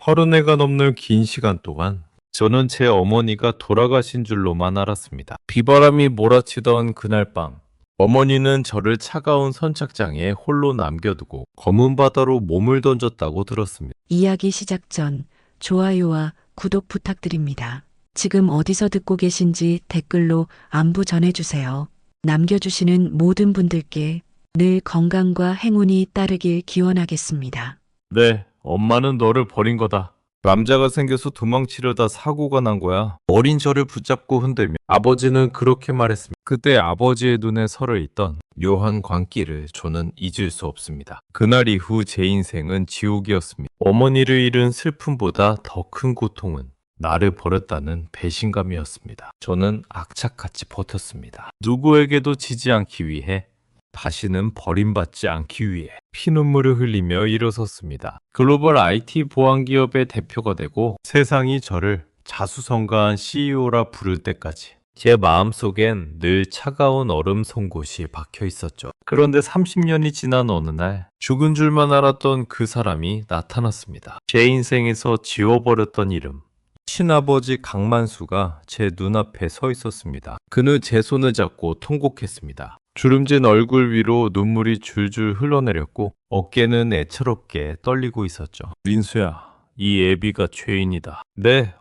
30해가 넘는 긴 시간 동안 저는 제 어머니가 돌아가신 줄로만 알았습니다. 비바람이 몰아치던 그날 밤, 어머니는 저를 차가운 선착장에 홀로 남겨두고 검은 바다로 몸을 던졌다고 들었습니다. 이야기 시작 전 좋아요와 구독 부탁드립니다. 지금 어디서 듣고 계신지 댓글로 안부 전해주세요. 남겨주시는 모든 분들께 늘 건강과 행운이 따르길 기원하겠습니다. 네, 엄마는 너를 버린 거다. 남자가 생겨서 도망치려다 사고가 난 거야. 어린 저를 붙잡고 흔들며 아버지는 그렇게 말했습니다. 그때 아버지의 눈에 서려 있던 묘한 광기를 저는 잊을 수 없습니다. 그날 이후 제 인생은 지옥이었습니다. 어머니를 잃은 슬픔보다 더 큰 고통은 나를 버렸다는 배신감이었습니다. 저는 악착같이 버텼습니다. 누구에게도 지지 않기 위해, 다시는 버림받지 않기 위해 피눈물을 흘리며 일어섰습니다. 글로벌 IT 보안 기업의 대표가 되고 세상이 저를 자수성가한 CEO라 부를 때까지 제 마음속엔 늘 차가운 얼음 송곳이 박혀 있었죠. 그런데 30년이 지난 어느 날 죽은 줄만 알았던 그 사람이 나타났습니다. 제 인생에서 지워버렸던 이름, 친아버지 강만수가 제 눈앞에 서 있었습니다. 그는 제 손을 잡고 통곡했습니다. 주름진 얼굴 위로 눈물이 줄줄 흘러내렸고 어깨는 애처롭게 떨리고 있었죠. 민수야, 이 애비가 죄인이다. 네,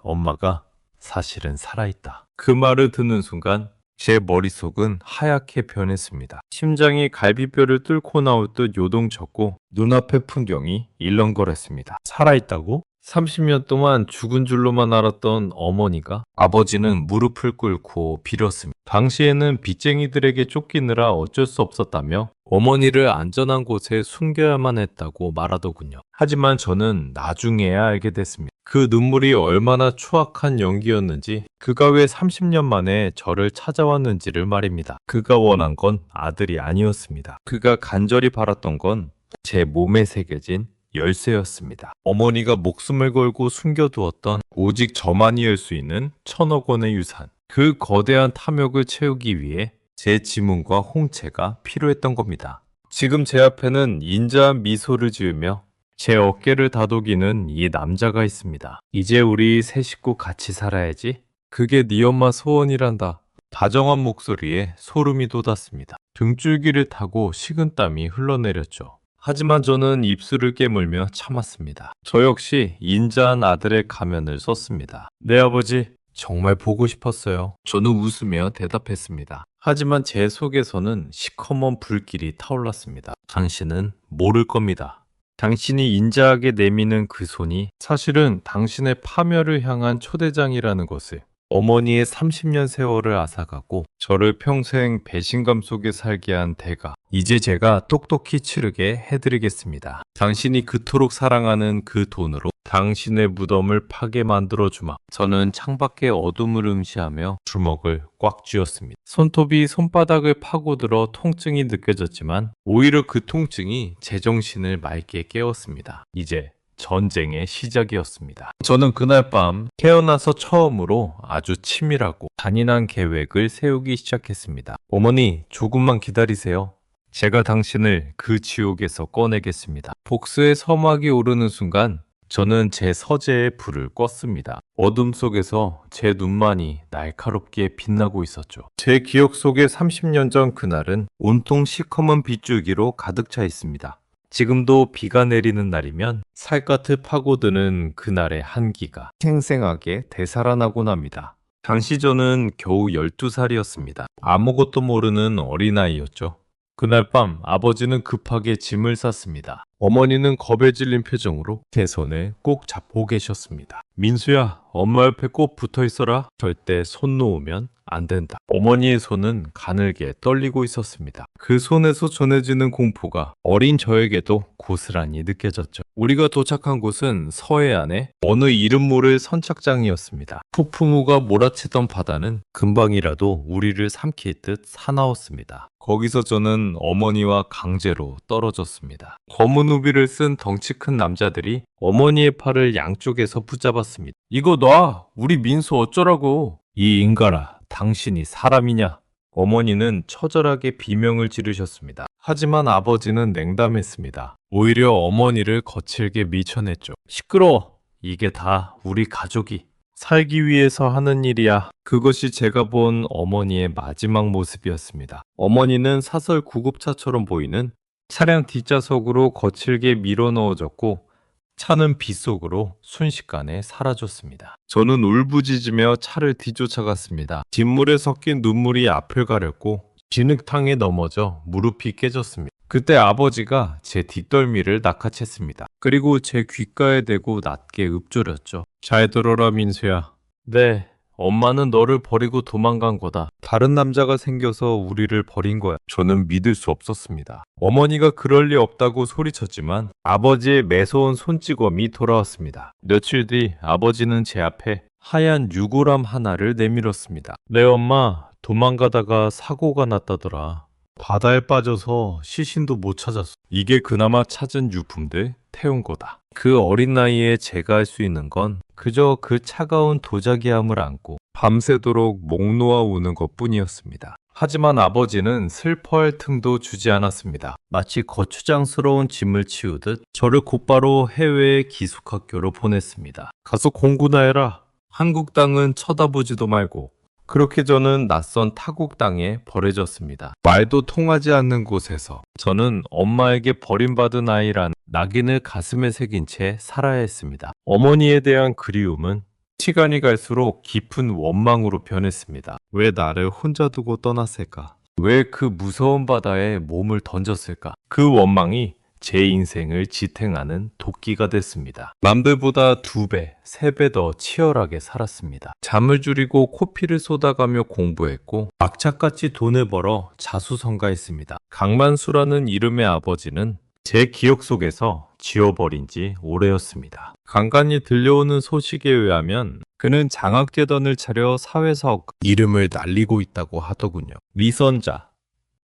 엄마가 사실은 살아있다. 그 말을 듣는 순간 제 머릿속은 하얗게 변했습니다. 심장이 갈비뼈를 뚫고 나올 듯 요동쳤고 눈앞의 풍경이 일렁거렸습니다. 살아있다고? 30년 동안 죽은 줄로만 알았던 어머니가, 아버지는 무릎을 꿇고 빌었습니다. 당시에는 빚쟁이들에게 쫓기느라 어쩔 수 없었다며 어머니를 안전한 곳에 숨겨야만 했다고 말하더군요. 하지만 저는 나중에야 알게 됐습니다. 그 눈물이 얼마나 추악한 연기였는지, 그가 왜 30년 만에 저를 찾아왔는지를 말입니다. 그가 원한 건 아들이 아니었습니다. 그가 간절히 바랐던 건 제 몸에 새겨진 열쇠였습니다. 어머니가 목숨을 걸고 숨겨두었던 오직 저만이 열 수 있는 1,000억 원의 유산. 그 거대한 탐욕을 채우기 위해 제 지문과 홍채가 필요했던 겁니다. 지금 제 앞에는 인자한 미소를 지으며 제 어깨를 다독이는 이 남자가 있습니다. 이제 우리 세 식구 같이 살아야지. 그게 네 엄마 소원이란다. 다정한 목소리에 소름이 돋았습니다. 등줄기를 타고 식은땀이 흘러내렸죠. 하지만 저는 입술을 깨물며 참았습니다. 저 역시 인자한 아들의 가면을 썼습니다. 네, 아버지. 정말 보고 싶었어요. 저는 웃으며 대답했습니다. 하지만 제 속에서는 시커먼 불길이 타올랐습니다. 당신은 모를 겁니다. 당신이 인자하게 내미는 그 손이 사실은 당신의 파멸을 향한 초대장이라는 것을, 어머니의 30년 세월을 앗아가고 저를 평생 배신감 속에 살게 한 대가, 이제 제가 똑똑히 치르게 해드리겠습니다. 당신이 그토록 사랑하는 그 돈으로 당신의 무덤을 파게 만들어주마. 저는 창밖의 어둠을 응시하며 주먹을 꽉 쥐었습니다. 손톱이 손바닥을 파고들어 통증이 느껴졌지만 오히려 그 통증이 제 정신을 맑게 깨웠습니다. 이제 전쟁의 시작이었습니다. 저는 그날 밤 태어나서 처음으로 아주 치밀하고 잔인한 계획을 세우기 시작했습니다. 어머니, 조금만 기다리세요. 제가 당신을 그 지옥에서 꺼내겠습니다. 복수의 서막이 오르는 순간 저는 제 서재에 불을 껐습니다. 어둠 속에서 제 눈만이 날카롭게 빛나고 있었죠. 제 기억 속의 30년 전 그날은 온통 시커먼 빗줄기로 가득 차 있습니다. 지금도 비가 내리는 날이면 살갗을 파고드는 그날의 한기가 생생하게 되살아나곤 합니다. 당시 저는 겨우 12살이었습니다. 아무것도 모르는 어린아이였죠. 그날 밤 아버지는 급하게 짐을 쌌습니다. 어머니는 겁에 질린 표정으로 제 손을 꼭 잡고 계셨습니다. 민수야, 엄마 옆에 꼭 붙어 있어라. 절대 손 놓으면 안 된다. 어머니의 손은 가늘게 떨리고 있었습니다. 그 손에서 전해지는 공포가 어린 저에게도 고스란히 느껴졌죠. 우리가 도착한 곳은 서해안의 어느 이름 모를 선착장이었습니다. 폭풍우가 몰아치던 바다는 금방이라도 우리를 삼킬 듯 사나웠습니다. 거기서 저는 어머니와 강제로 떨어졌습니다. 검은 우비를 쓴 덩치 큰 남자들이 어머니의 팔을 양쪽에서 붙잡았습니다. 이거 놔! 우리 민수 어쩌라고! 이 인간아, 당신이 사람이냐? 어머니는 처절하게 비명을 지르셨습니다. 하지만 아버지는 냉담했습니다. 오히려 어머니를 거칠게 밀쳐냈죠. 시끄러워. 이게 다 우리 가족이 살기 위해서 하는 일이야. 그것이 제가 본 어머니의 마지막 모습이었습니다. 어머니는 사설 구급차처럼 보이는 차량 뒷좌석으로 거칠게 밀어 넣어졌고 차는 빗속으로 순식간에 사라졌습니다. 저는 울부짖으며 차를 뒤쫓아갔습니다. 뒷물에 섞인 눈물이 앞을 가렸고 진흙탕에 넘어져 무릎이 깨졌습니다. 그때 아버지가 제 뒷덜미를 낚아챘습니다. 그리고 제 귓가에 대고 낮게 읊조렸죠. 잘 들어라 민수야. 네, 엄마는 너를 버리고 도망간 거다. 다른 남자가 생겨서 우리를 버린 거야. 저는 믿을 수 없었습니다. 어머니가 그럴 리 없다고 소리쳤지만 아버지의 매서운 손찌검이 돌아왔습니다. 며칠 뒤 아버지는 제 앞에 하얀 유골함 하나를 내밀었습니다. 내 엄마 도망가다가 사고가 났다더라. 바다에 빠져서 시신도 못 찾았어. 이게 그나마 찾은 유품들 태운 거다. 그 어린 나이에 제가 할 수 있는 건 그저 그 차가운 도자기함을 안고 밤새도록 목 놓아 우는 것뿐이었습니다. 하지만 아버지는 슬퍼할 틈도 주지 않았습니다. 마치 거추장스러운 짐을 치우듯 저를 곧바로 해외의 기숙학교로 보냈습니다. 가서 공부나 해라. 한국 땅은 쳐다보지도 말고. 그렇게 저는 낯선 타국 땅에 버려졌습니다. 말도 통하지 않는 곳에서 저는 엄마에게 버림받은 아이란 낙인을 가슴에 새긴 채 살아야 했습니다. 어머니에 대한 그리움은 시간이 갈수록 깊은 원망으로 변했습니다. 왜 나를 혼자 두고 떠났을까? 왜 그 무서운 바다에 몸을 던졌을까? 그 원망이 제 인생을 지탱하는 도끼가 됐습니다. 남들보다 2배, 3배 더 치열하게 살았습니다. 잠을 줄이고 코피를 쏟아가며 공부했고 악착같이 돈을 벌어 자수성가했습니다. 강만수라는 이름의 아버지는 제 기억 속에서 지워버린 지 오래였습니다. 간간히 들려오는 소식에 의하면 그는 장학재단을 차려 사회사업 이름을 날리고 있다고 하더군요. 위선자,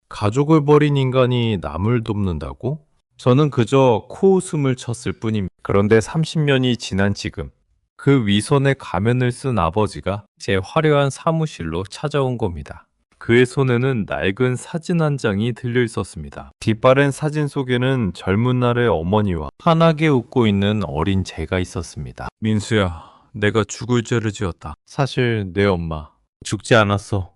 가족을 버린 인간이 남을 돕는다고? 저는 그저 코웃음을 쳤을 뿐입니다. 그런데 30년이 지난 지금 그 위선의 가면을 쓴 아버지가 제 화려한 사무실로 찾아온 겁니다. 그의 손에는 낡은 사진 한 장이 들려 있었습니다. 뒷바랜 사진 속에는 젊은 날의 어머니와 환하게 웃고 있는 어린 제가 있었습니다. 민수야, 내가 죽을 죄를 지었다. 사실 내 엄마 죽지 않았어.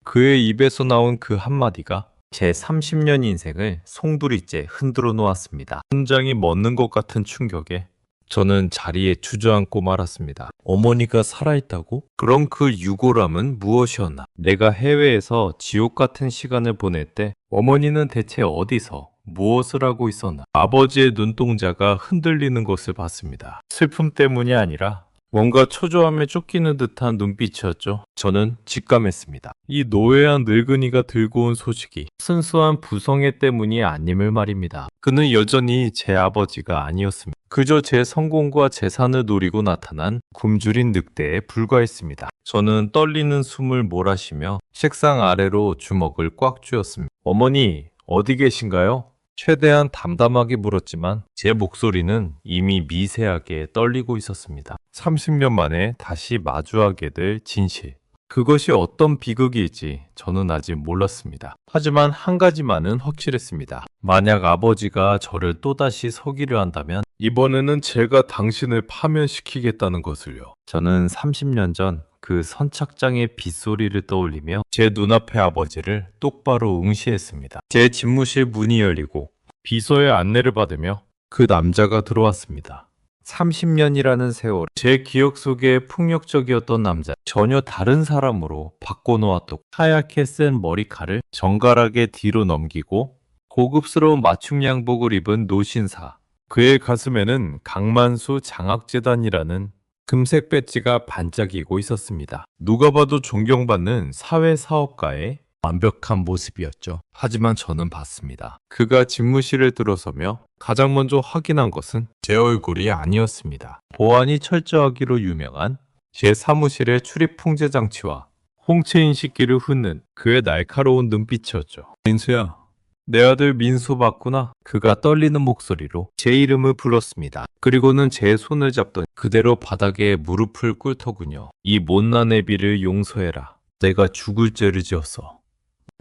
그의 입에서 나온 그 한마디가 제 30년 인생을 송두리째 흔들어 놓았습니다. 심장이 멎는 것 같은 충격에 저는 자리에 주저앉고 말았습니다. 어머니가 살아있다고? 그럼 그 유골함은 무엇이었나? 내가 해외에서 지옥 같은 시간을 보낼 때 어머니는 대체 어디서 무엇을 하고 있었나? 아버지의 눈동자가 흔들리는 것을 봤습니다. 슬픔 때문이 아니라 뭔가 초조함에 쫓기는 듯한 눈빛이었죠. 저는 직감했습니다. 이 노회한 늙은이가 들고 온 소식이 순수한 부성애 때문이 아님을 말입니다. 그는 여전히 제 아버지가 아니었습니다. 그저 제 성공과 재산을 노리고 나타난 굶주린 늑대에 불과했습니다. 저는 떨리는 숨을 몰아쉬며 책상 아래로 주먹을 꽉 쥐었습니다. 어머니, 어디 계신가요? 최대한 담담하게 물었지만 제 목소리는 이미 미세하게 떨리고 있었습니다. 30년 만에 다시 마주하게 될 진실. 그것이 어떤 비극일지 저는 아직 몰랐습니다. 하지만 한 가지만은 확실했습니다. 만약 아버지가 저를 또다시 서기를 한다면 이번에는 제가 당신을 파면시키겠다는 것을요. 저는 30년 전 그 선착장의 빗소리를 떠올리며 제 눈앞의 아버지를 똑바로 응시했습니다. 제 집무실 문이 열리고 비서의 안내를 받으며 그 남자가 들어왔습니다. 30년이라는 세월, 제 기억 속에 폭력적이었던 남자, 전혀 다른 사람으로 바꿔놓았던 하얗게 센 머리칼을 정갈하게 뒤로 넘기고 고급스러운 맞춤 양복을 입은 노신사. 그의 가슴에는 강만수 장학재단이라는 금색 배지가 반짝이고 있었습니다. 누가 봐도 존경받는 사회사업가의 완벽한 모습이었죠. 하지만 저는 봤습니다. 그가 집무실에 들어서며 가장 먼저 확인한 것은 제 얼굴이 아니었습니다. 보안이 철저하기로 유명한 제 사무실의 출입 통제 장치와 홍채 인식기를 훑는 그의 날카로운 눈빛이었죠. 민수야, 내 아들 민수 맞구나. 그가 떨리는 목소리로 제 이름을 불렀습니다. 그리고는 제 손을 잡더니 그대로 바닥에 무릎을 꿇더군요. 이 못난 애비를 용서해라. 내가 죽을 죄를 지었어.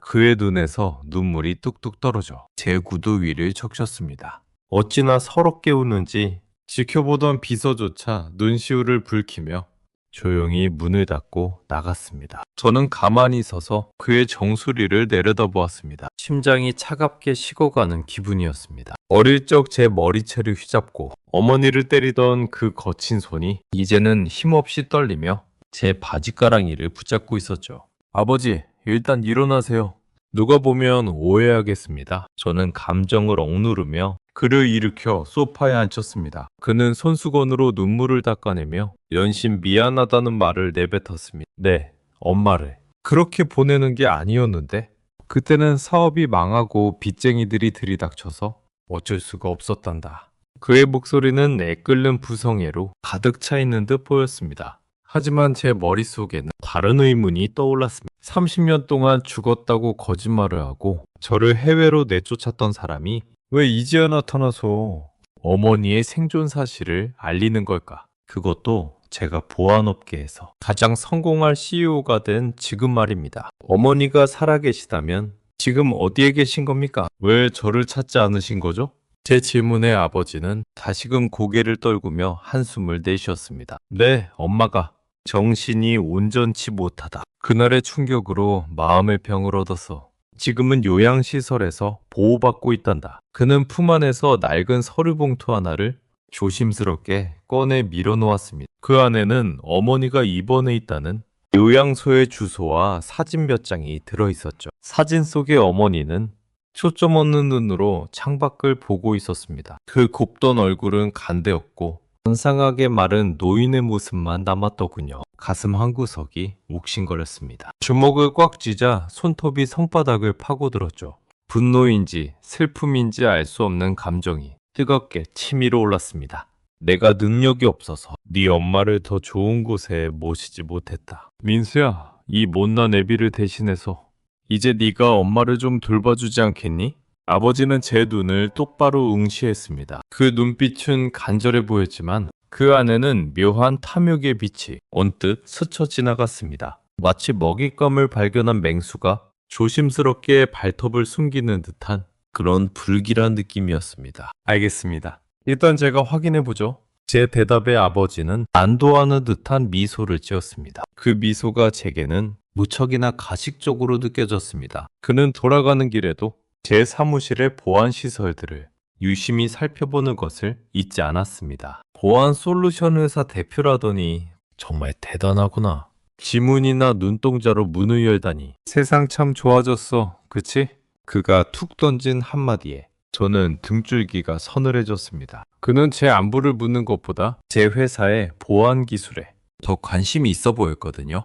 그의 눈에서 눈물이 뚝뚝 떨어져 제 구두 위를 적셨습니다. 어찌나 서럽게 웃는지 지켜보던 비서조차 눈시울을 붉히며 조용히 문을 닫고 나갔습니다. 저는 가만히 서서 그의 정수리를 내려다보았습니다. 심장이 차갑게 식어가는 기분이었습니다. 어릴 적 제 머리채를 휘잡고 어머니를 때리던 그 거친 손이 이제는 힘없이 떨리며 제 바지가랑이를 붙잡고 있었죠. 아버지, 일단 일어나세요. 누가 보면 오해하겠습니다. 저는 감정을 억누르며 그를 일으켜 소파에 앉혔습니다. 그는 손수건으로 눈물을 닦아내며 연신 미안하다는 말을 내뱉었습니다. 네, 엄마를. 그렇게 보내는 게 아니었는데 그때는 사업이 망하고 빚쟁이들이 들이닥쳐서 어쩔 수가 없었단다. 그의 목소리는 애끓는 부성애로 가득 차 있는 듯 보였습니다. 하지만 제 머릿속에는 다른 의문이 떠올랐습니다. 30년 동안 죽었다고 거짓말을 하고 저를 해외로 내쫓았던 사람이 왜 이제야 나타나서 어머니의 생존 사실을 알리는 걸까? 그것도 제가 보안업계에서 가장 성공할 CEO가 된 지금 말입니다. 어머니가 살아계시다면 지금 어디에 계신 겁니까? 왜 저를 찾지 않으신 거죠? 제 질문에 아버지는 다시금 고개를 떨구며 한숨을 내쉬었습니다. 네, 엄마가 정신이 온전치 못하다. 그날의 충격으로 마음의 병을 얻어서 지금은 요양시설에서 보호받고 있단다. 그는 품 안에서 낡은 서류 봉투 하나를 조심스럽게 꺼내 밀어놓았습니다. 그 안에는 어머니가 입원해 있다는 요양소의 주소와 사진 몇 장이 들어있었죠. 사진 속의 어머니는 초점 없는 눈으로 창밖을 보고 있었습니다. 그 곱던 얼굴은 간대었고 반상하게 마른 노인의 모습만 남았더군요. 가슴 한구석이 욱신거렸습니다. 주먹을 꽉 쥐자 손톱이 손바닥을 파고들었죠. 분노인지 슬픔인지 알 수 없는 감정이 뜨겁게 치밀어 올랐습니다. 내가 능력이 없어서 네 엄마를 더 좋은 곳에 모시지 못했다. 민수야, 이 못난 애비를 대신해서 이제 네가 엄마를 좀 돌봐주지 않겠니? 아버지는 제 눈을 똑바로 응시했습니다. 그 눈빛은 간절해 보였지만 그 안에는 묘한 탐욕의 빛이 언뜻 스쳐 지나갔습니다. 마치 먹잇감을 발견한 맹수가 조심스럽게 발톱을 숨기는 듯한 그런 불길한 느낌이었습니다. 알겠습니다. 일단 제가 확인해 보죠. 제 대답에 아버지는 안도하는 듯한 미소를 지었습니다. 그 미소가 제게는 무척이나 가식적으로 느껴졌습니다. 그는 돌아가는 길에도 제 사무실의 보안 시설들을 유심히 살펴보는 것을 잊지 않았습니다. 보안 솔루션 회사 대표라더니 정말 대단하구나. 지문이나 눈동자로 문을 열다니 세상 참 좋아졌어, 그치? 그가 툭 던진 한마디에 저는 등줄기가 서늘해졌습니다. 그는 제 안부를 묻는 것보다 제 회사의 보안 기술에 더 관심이 있어 보였거든요.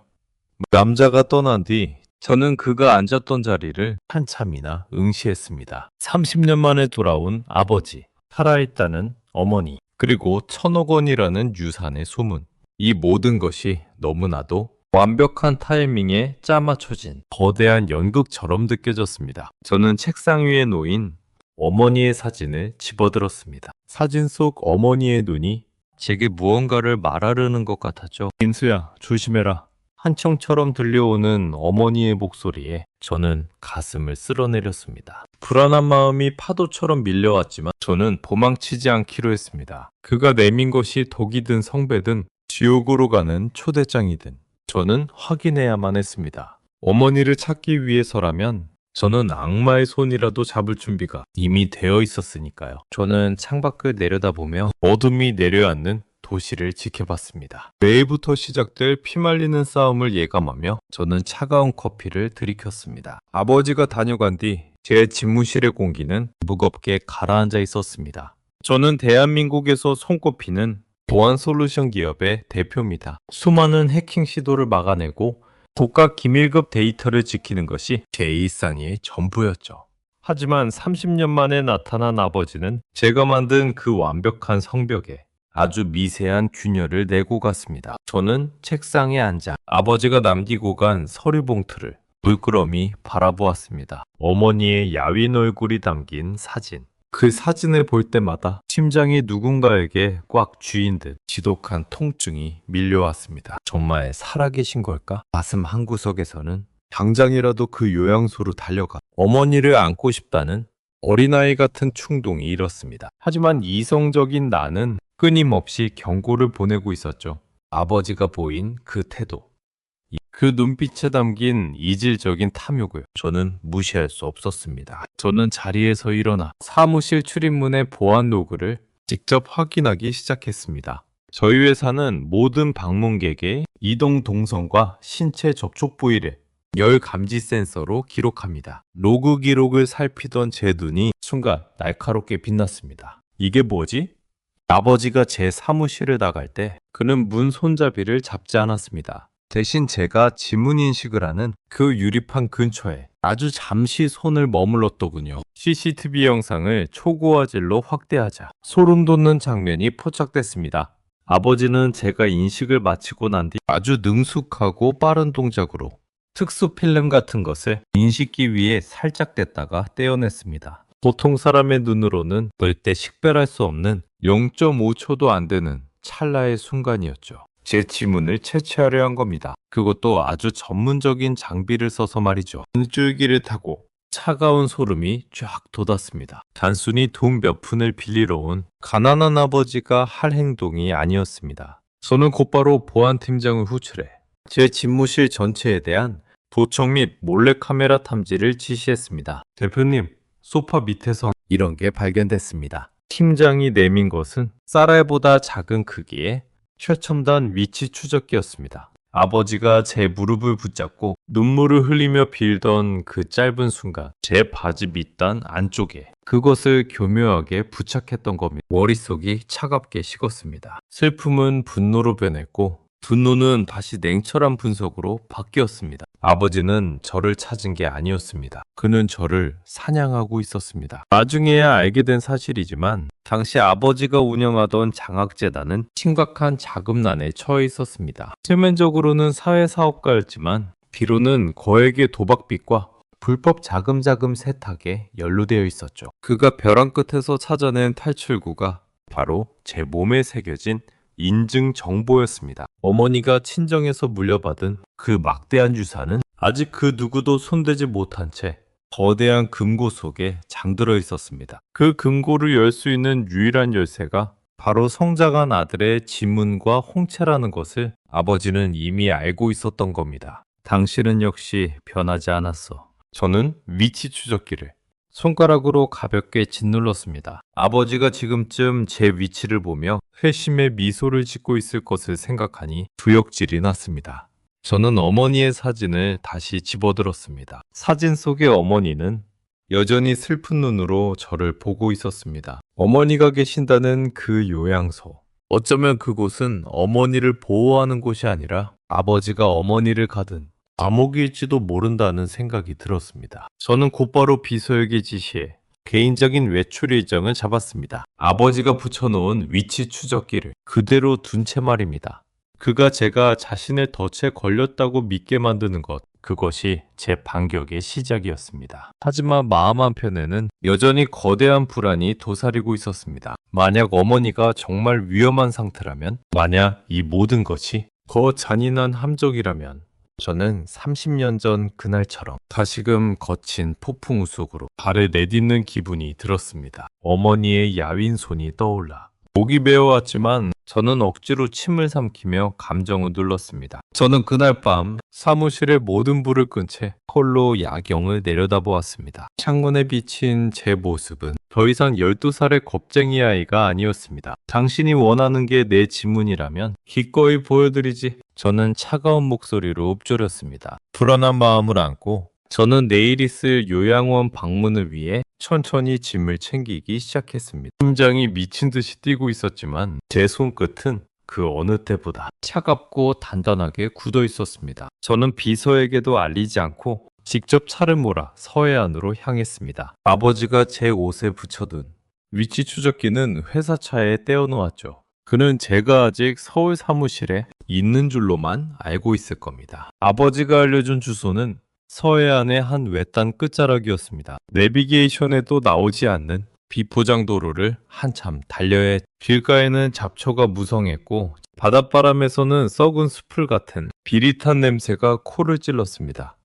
남자가 떠난 뒤 저는 그가 앉았던 자리를 한참이나 응시했습니다. 30년 만에 돌아온 아버지, 살아있다는 어머니, 그리고 1,000억 원이라는 유산의 소문. 이 모든 것이 너무나도 완벽한 타이밍에 짜맞춰진 거대한 연극처럼 느껴졌습니다. 저는 책상 위에 놓인 어머니의 사진을 집어들었습니다. 사진 속 어머니의 눈이 제게 무언가를 말하려는 것 같았죠. 민수야, 조심해라. 한청처럼 들려오는 어머니의 목소리에 저는 가슴을 쓸어내렸습니다. 불안한 마음이 파도처럼 밀려왔지만 저는 도망치지 않기로 했습니다. 그가 내민 것이 독이든 성배든 지옥으로 가는 초대장이든 저는 확인해야만 했습니다. 어머니를 찾기 위해서라면 저는 악마의 손이라도 잡을 준비가 이미 되어 있었으니까요. 저는 창밖을 내려다보며 어둠이 내려앉는 도시를 지켜봤습니다. 내일부터 시작될 피말리는 싸움을 예감하며 저는 차가운 커피를 들이켰습니다. 아버지가 다녀간 뒤 제 집무실의 공기는 무겁게 가라앉아 있었습니다. 저는 대한민국에서 손꼽히는 보안 솔루션 기업의 대표입니다. 수많은 해킹 시도를 막아내고 국가 기밀급 데이터를 지키는 것이 제 일상의 전부였죠. 하지만 30년 만에 나타난 아버지는 제가 만든 그 완벽한 성벽에 아주 미세한 균열을 내고 갔습니다. 저는 책상에 앉아 아버지가 남기고 간 서류 봉투를 물끄러미 바라보았습니다. 어머니의 야윈 얼굴이 담긴 사진. 그 사진을 볼 때마다 심장이 누군가에게 꽉 쥐인 듯 지독한 통증이 밀려왔습니다. 정말 살아계신 걸까? 가슴 한구석에서는 당장이라도 그 요양소로 달려가 어머니를 안고 싶다는 어린아이 같은 충동이 일었습니다. 하지만 이성적인 나는 끊임없이 경고를 보내고 있었죠. 아버지가 보인 그 태도, 그 눈빛에 담긴 이질적인 탐욕을 저는 무시할 수 없었습니다. 저는 자리에서 일어나 사무실 출입문의 보안 로그를 직접 확인하기 시작했습니다. 저희 회사는 모든 방문객의 이동 동선과 신체 접촉 부위를 열 감지 센서로 기록합니다. 로그 기록을 살피던 제 눈이 순간 날카롭게 빛났습니다. 이게 뭐지? 아버지가 제 사무실을 나갈 때 그는 문 손잡이를 잡지 않았습니다. 대신 제가 지문 인식을 하는 그 유리판 근처에 아주 잠시 손을 머물렀더군요. CCTV 영상을 초고화질로 확대하자 소름 돋는 장면이 포착됐습니다. 아버지는 제가 인식을 마치고 난 뒤 아주 능숙하고 빠른 동작으로 특수 필름 같은 것을 인식기 위에 살짝 댔다가 떼어냈습니다. 보통 사람의 눈으로는 절대 식별할 수 없는 0.5초도 안 되는 찰나의 순간이었죠. 제 지문을 채취하려 한 겁니다. 그것도 아주 전문적인 장비를 써서 말이죠. 줄기를 타고 차가운 소름이 쫙 돋았습니다. 단순히 돈 몇 푼을 빌리러 온 가난한 아버지가 할 행동이 아니었습니다. 저는 곧바로 보안팀장을 호출해 제 집무실 전체에 대한 도청 및 몰래카메라 탐지를 지시했습니다. 대표님, 소파 밑에서 이런 게 발견됐습니다. 팀장이 내민 것은 쌀알보다 작은 크기의 최첨단 위치 추적기였습니다. 아버지가 제 무릎을 붙잡고 눈물을 흘리며 빌던 그 짧은 순간 제 바지 밑단 안쪽에 그것을 교묘하게 부착했던 겁니다. 머릿속이 차갑게 식었습니다. 슬픔은 분노로 변했고 분노는 다시 냉철한 분석으로 바뀌었습니다. 아버지는 저를 찾은 게 아니었습니다. 그는 저를 사냥하고 있었습니다. 나중에야 알게 된 사실이지만 당시 아버지가 운영하던 장학재단은 심각한 자금난에 처해 있었습니다. 표면적으로는 사회사업가였지만 비로는 거액의 도박빚과 불법 자금 세탁에 연루되어 있었죠. 그가 벼랑 끝에서 찾아낸 탈출구가 바로 제 몸에 새겨진 인증 정보였습니다. 어머니가 친정에서 물려받은 그 막대한 유산은 아직 그 누구도 손대지 못한 채 거대한 금고 속에 장들어 있었습니다. 그 금고를 열 수 있는 유일한 열쇠가 바로 성장한 아들의 지문과 홍채라는 것을 아버지는 이미 알고 있었던 겁니다. 당신은 역시 변하지 않았어. 저는 위치 추적기를 손가락으로 가볍게 짓눌렀습니다. 아버지가 지금쯤 제 위치를 보며 회심의 미소를 짓고 있을 것을 생각하니 두역질이 났습니다. 저는 어머니의 사진을 다시 집어들었습니다. 사진 속의 어머니는 여전히 슬픈 눈으로 저를 보고 있었습니다. 어머니가 계신다는 그 요양소. 어쩌면 그곳은 어머니를 보호하는 곳이 아니라 아버지가 어머니를 가든 감옥일지도 모른다는 생각이 들었습니다. 저는 곧바로 비서에게 지시해 개인적인 외출 일정을 잡았습니다. 아버지가 붙여놓은 위치 추적기를 그대로 둔 채 말입니다. 그가 제가 자신의 덫에 걸렸다고 믿게 만드는 것, 그것이 제 반격의 시작이었습니다. 하지만 마음 한편에는 여전히 거대한 불안이 도사리고 있었습니다. 만약 어머니가 정말 위험한 상태라면, 만약 이 모든 것이 더 잔인한 함정이라면 저는 30년 전 그날처럼 다시금 거친 폭풍우 속으로 발을 내딛는 기분이 들었습니다. 어머니의 야윈 손이 떠올라 목이 메어왔지만 저는 억지로 침을 삼키며 감정을 눌렀습니다. 저는 그날 밤 사무실의 모든 불을 끈 채 홀로 야경을 내려다보았습니다. 창문에 비친 제 모습은 더 이상 12살의 겁쟁이 아이가 아니었습니다. 당신이 원하는 게 내 지문이라면 기꺼이 보여드리지. 저는 차가운 목소리로 읊조렸습니다. 불안한 마음을 안고 저는 내일 있을 요양원 방문을 위해 천천히 짐을 챙기기 시작했습니다. 심장이 미친 듯이 뛰고 있었지만 제 손끝은 그 어느 때보다 차갑고 단단하게 굳어 있었습니다. 저는 비서에게도 알리지 않고 직접 차를 몰아 서해안으로 향했습니다. 아버지가 제 옷에 붙여둔 위치 추적기는 회사 차에 떼어놓았죠. 그는 제가 아직 서울 사무실에 있는 줄로만 알고 있을 겁니다. 아버지가 알려준 주소는 서해안의 한 외딴 끝자락이었습니다. 내비게이션에도 나오지 않는 비포장 도로를 한참 달려야 했. 길가에는 잡초가 무성했고 바닷바람에서는 썩은 숲을 같은 비릿한 냄새가 코를 찔렀습니다.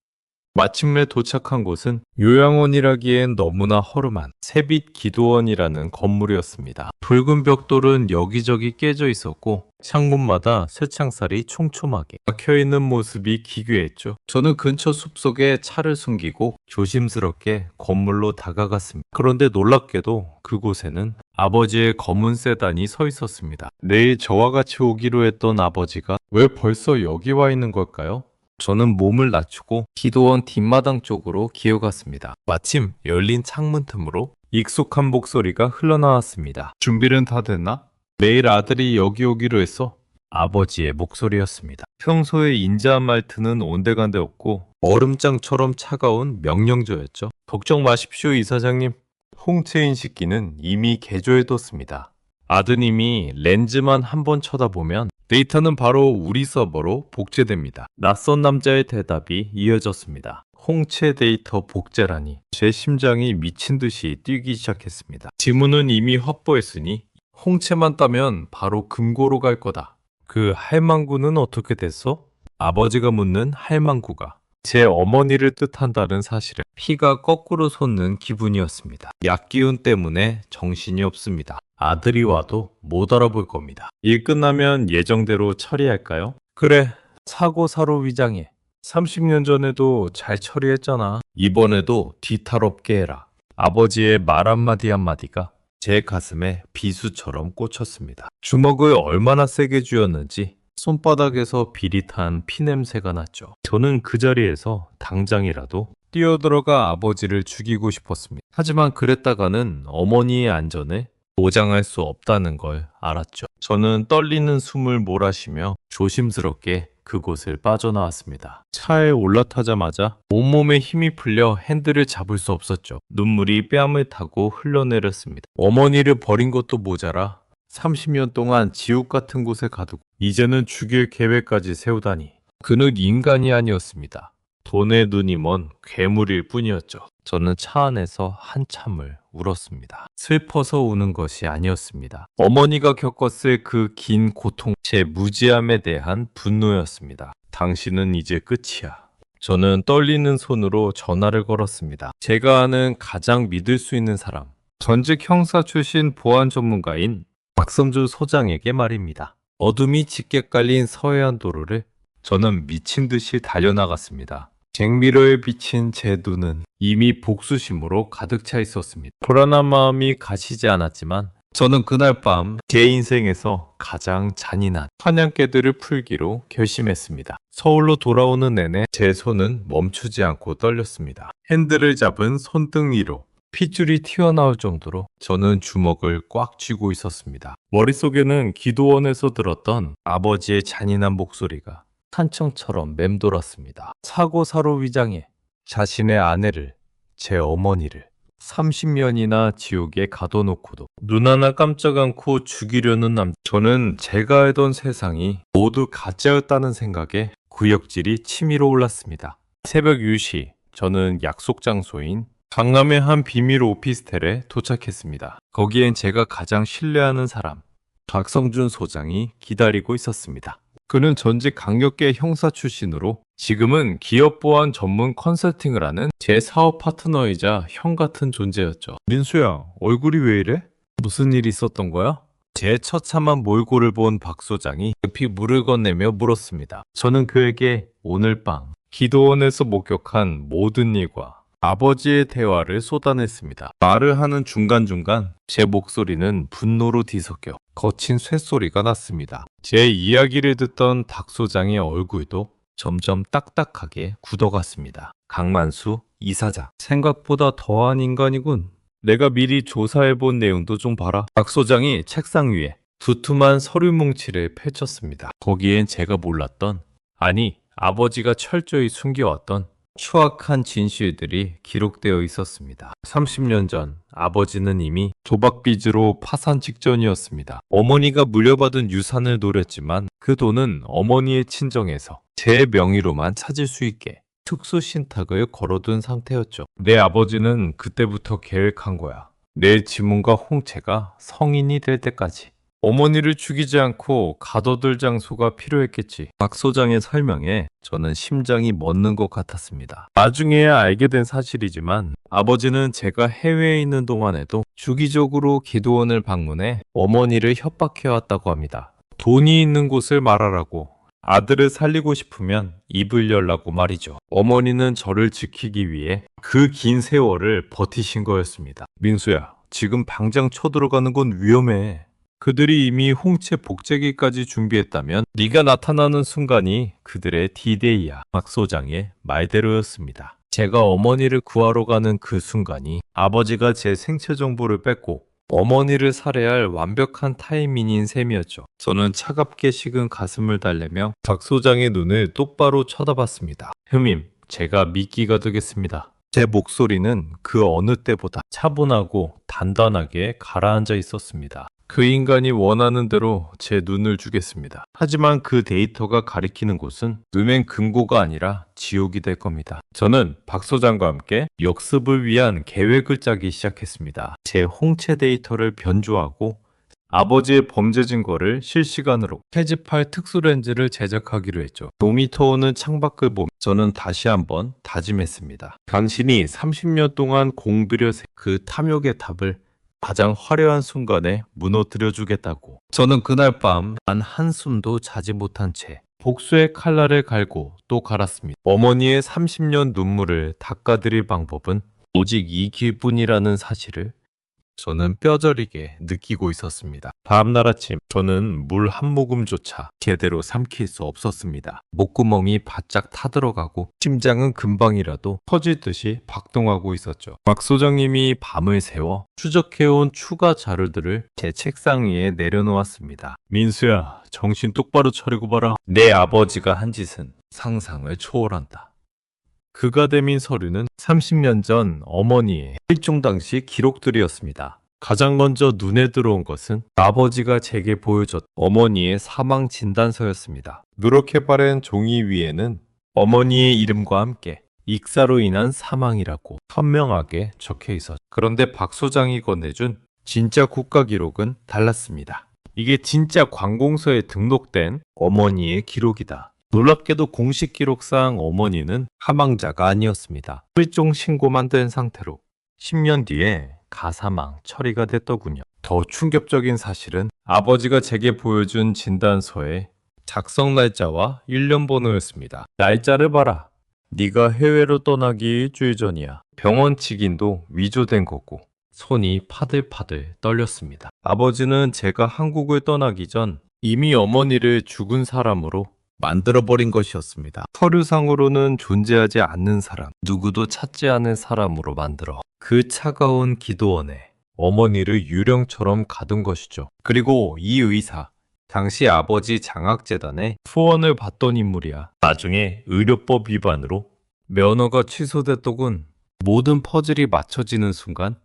마침내 도착한 곳은 요양원이라기엔 너무나 허름한 새빛 기도원이라는 건물이었습니다. 붉은 벽돌은 여기저기 깨져 있었고 창문마다 쇠창살이 촘촘하게 박혀있는 모습이 기괴했죠. 저는 근처 숲속에 차를 숨기고 조심스럽게 건물로 다가갔습니다. 그런데 놀랍게도 그곳에는 아버지의 검은 세단이 서 있었습니다. 내일 저와 같이 오기로 했던 아버지가 왜 벌써 여기 와 있는 걸까요? 저는 몸을 낮추고 기도원 뒷마당 쪽으로 기어갔습니다. 마침 열린 창문 틈으로 익숙한 목소리가 흘러나왔습니다. 준비는 다 됐나? 내일 아들이 여기 오기로 했어. 아버지의 목소리였습니다. 평소에 인자한 말투는 온데간데 없고 얼음장처럼 차가운 명령조였죠. 걱정 마십시오, 이사장님. 홍채인 식기는 이미 개조해뒀습니다. 아드님이 렌즈만 한번 쳐다보면 데이터는 바로 우리 서버로 복제됩니다. 낯선 남자의 대답이 이어졌습니다. 홍채 데이터 복제라니. 제 심장이 미친 듯이 뛰기 시작했습니다. 지문은 이미 확보했으니 홍채만 따면 바로 금고로 갈 거다. 그 할망구는 어떻게 됐어? 아버지가 묻는 할망구가 제 어머니를 뜻한다는 사실에 피가 거꾸로 솟는 기분이었습니다. 약기운 때문에 정신이 없습니다. 아들이 와도 못 알아볼 겁니다. 일 끝나면 예정대로 처리할까요? 그래, 사고 사로 위장해. 30년 전에도 잘 처리했잖아. 이번에도 뒤탈없게 해라. 아버지의 말 한마디 한마디가 제 가슴에 비수처럼 꽂혔습니다. 주먹을 얼마나 세게 쥐었는지 손바닥에서 비릿한 피냄새가 났죠. 저는 그 자리에서 당장이라도 뛰어들어가 아버지를 죽이고 싶었습니다. 하지만 그랬다가는 어머니의 안전을 보장할 수 없다는 걸 알았죠. 저는 떨리는 숨을 몰아쉬며 조심스럽게 그곳을 빠져나왔습니다. 차에 올라타자마자 온몸에 힘이 풀려 핸들을 잡을 수 없었죠. 눈물이 뺨을 타고 흘러내렸습니다. 어머니를 버린 것도 모자라 30년 동안 지옥 같은 곳에 가두고 이제는 죽일 계획까지 세우다니. 그는 인간이 아니었습니다. 돈에 눈이 먼 괴물일 뿐이었죠. 저는 차 안에서 한참을 울었습니다. 슬퍼서 우는 것이 아니었습니다. 어머니가 겪었을 그 긴 고통, 제 무지함에 대한 분노였습니다. 당신은 이제 끝이야. 저는 떨리는 손으로 전화를 걸었습니다. 제가 아는 가장 믿을 수 있는 사람, 전직 형사 출신 보안 전문가인 박섬주 소장에게 말입니다. 어둠이 짙게 깔린 서해안 도로를 저는 미친 듯이 달려나갔습니다. 잭미러에 비친 제 눈은 이미 복수심으로 가득 차 있었습니다. 불안한 마음이 가시지 않았지만 저는 그날 밤 제 인생에서 가장 잔인한 사냥개들을 풀기로 결심했습니다. 서울로 돌아오는 내내 제 손은 멈추지 않고 떨렸습니다. 핸들을 잡은 손등 위로 핏줄이 튀어나올 정도로 저는 주먹을 꽉 쥐고 있었습니다. 머릿속에는 기도원에서 들었던 아버지의 잔인한 목소리가 탄청처럼 맴돌았습니다. 사고 사로 위장해 자신의 아내를, 제 어머니를 30년이나 지옥에 가둬놓고도 눈 하나 깜짝 않고 죽이려는 남. 저는 제가 알던 세상이 모두 가짜였다는 생각에 구역질이 치밀어 올랐습니다. 새벽 2시 저는 약속 장소인 강남의 한 비밀 오피스텔에 도착했습니다. 거기엔 제가 가장 신뢰하는 사람 박성준 소장이 기다리고 있었습니다. 그는 전직 강력계 형사 출신으로 지금은 기업보안 전문 컨설팅을 하는 제 사업 파트너이자 형 같은 존재였죠. 민수야, 얼굴이 왜 이래? 무슨 일이 있었던 거야? 제 처참한 몰골을 본 박 소장이 급히 물을 건네며 물었습니다. 저는 그에게 오늘 밤 기도원에서 목격한 모든 일과 아버지의 대화를 쏟아냈습니다. 말을 하는 중간중간 제 목소리는 분노로 뒤섞여 거친 쇳소리가 났습니다. 제 이야기를 듣던 박 소장의 얼굴도 점점 딱딱하게 굳어갔습니다. 강만수 이사장, 생각보다 더한 인간이군. 내가 미리 조사해본 내용도 좀 봐라. 박 소장이 책상 위에 두툼한 서류 뭉치를 펼쳤습니다. 거기엔 제가 몰랐던, 아니 아버지가 철저히 숨겨왔던 추악한 진실들이 기록되어 있었습니다. 30년 전 아버지는 이미 도박빚으로 파산 직전이었습니다. 어머니가 물려받은 유산을 노렸지만 그 돈은 어머니의 친정에서 제 명의로만 찾을 수 있게 특수신탁을 걸어둔 상태였죠. 내 아버지는 그때부터 계획한 거야. 내 지문과 홍채가 성인이 될 때까지 어머니를 죽이지 않고 가둬둘 장소가 필요했겠지. 박 소장의 설명에 저는 심장이 멎는 것 같았습니다. 나중에야 알게 된 사실이지만 아버지는 제가 해외에 있는 동안에도 주기적으로 기도원을 방문해 어머니를 협박해왔다고 합니다. 돈이 있는 곳을 말하라고, 아들을 살리고 싶으면 입을 열라고 말이죠. 어머니는 저를 지키기 위해 그 긴 세월을 버티신 거였습니다. 민수야, 지금 당장 쳐들어가는 건 위험해. 그들이 이미 홍채 복제기까지 준비했다면 네가 나타나는 순간이 그들의 D-Day야. 박 소장의 말대로였습니다. 제가 어머니를 구하러 가는 그 순간이 아버지가 제 생체 정보를 뺏고 어머니를 살해할 완벽한 타이밍인 셈이었죠. 저는 차갑게 식은 가슴을 달래며 박 소장의 눈을 똑바로 쳐다봤습니다. 형님, 제가 미끼가 되겠습니다. 제 목소리는 그 어느 때보다 차분하고 단단하게 가라앉아 있었습니다. 그 인간이 원하는 대로 제 눈을 주겠습니다. 하지만 그 데이터가 가리키는 곳은 은행 금고가 아니라 지옥이 될 겁니다. 저는 박 소장과 함께 역습을 위한 계획을 짜기 시작했습니다. 제 홍채 데이터를 변조하고 아버지의 범죄 증거를 실시간으로 채집할 특수렌즈를 제작하기로 했죠. 노미터 오는 창밖을 보며 저는 다시 한번 다짐했습니다. 당신이 30년 동안 공들여 그 탐욕의 탑을 가장 화려한 순간에 무너뜨려 주겠다고. 저는 그날 밤 단 한숨도 자지 못한 채 복수의 칼날을 갈고 또 갈았습니다. 어머니의 30년 눈물을 닦아드릴 방법은 오직 이 길뿐이라는 사실을 저는 뼈저리게 느끼고 있었습니다. 다음날 아침 저는 물 한 모금조차 제대로 삼킬 수 없었습니다. 목구멍이 바짝 타들어가고 심장은 금방이라도 터질 듯이 박동하고 있었죠. 박 소장님이 밤을 새워 추적해온 추가 자료들을 제 책상 위에 내려놓았습니다. 민수야, 정신 똑바로 차리고 봐라. 내 아버지가 한 짓은 상상을 초월한다. 그가 대민 서류는 30년 전 어머니의 실종 당시 기록들이었습니다. 가장 먼저 눈에 들어온 것은 아버지가 제게 보여줬던 어머니의 사망 진단서였습니다. 누렇게 바른 종이 위에는 어머니의 이름과 함께 익사로 인한 사망이라고 선명하게 적혀 있었죠. 그런데 박 소장이 건네준 진짜 국가 기록은 달랐습니다. 이게 진짜 관공서에 등록된 어머니의 기록이다. 놀랍게도 공식 기록상 어머니는 사망자가 아니었습니다. 실종 신고만 된 상태로 10년 뒤에 가사망 처리가 됐더군요. 더 충격적인 사실은 아버지가 제게 보여준 진단서의 작성 날짜와 1년 번호였습니다. 날짜를 봐라. 네가 해외로 떠나기 일주일 전이야. 병원 직인도 위조된 거고. 손이 파들파들 떨렸습니다. 아버지는 제가 한국을 떠나기 전 이미 어머니를 죽은 사람으로 만들어버린 것이었습니다. 서류상으로는 존재하지 않는 사람, 누구도 찾지 않은 사람으로 만들어 그 차가운 기도원에 어머니를 유령처럼 가둔 것이죠. 그리고 이 의사, 당시 아버지 장학재단에 후원을 받던 인물이야. 나중에 의료법 위반으로 면허가 취소됐더군. 모든 퍼즐이 맞춰지는 순간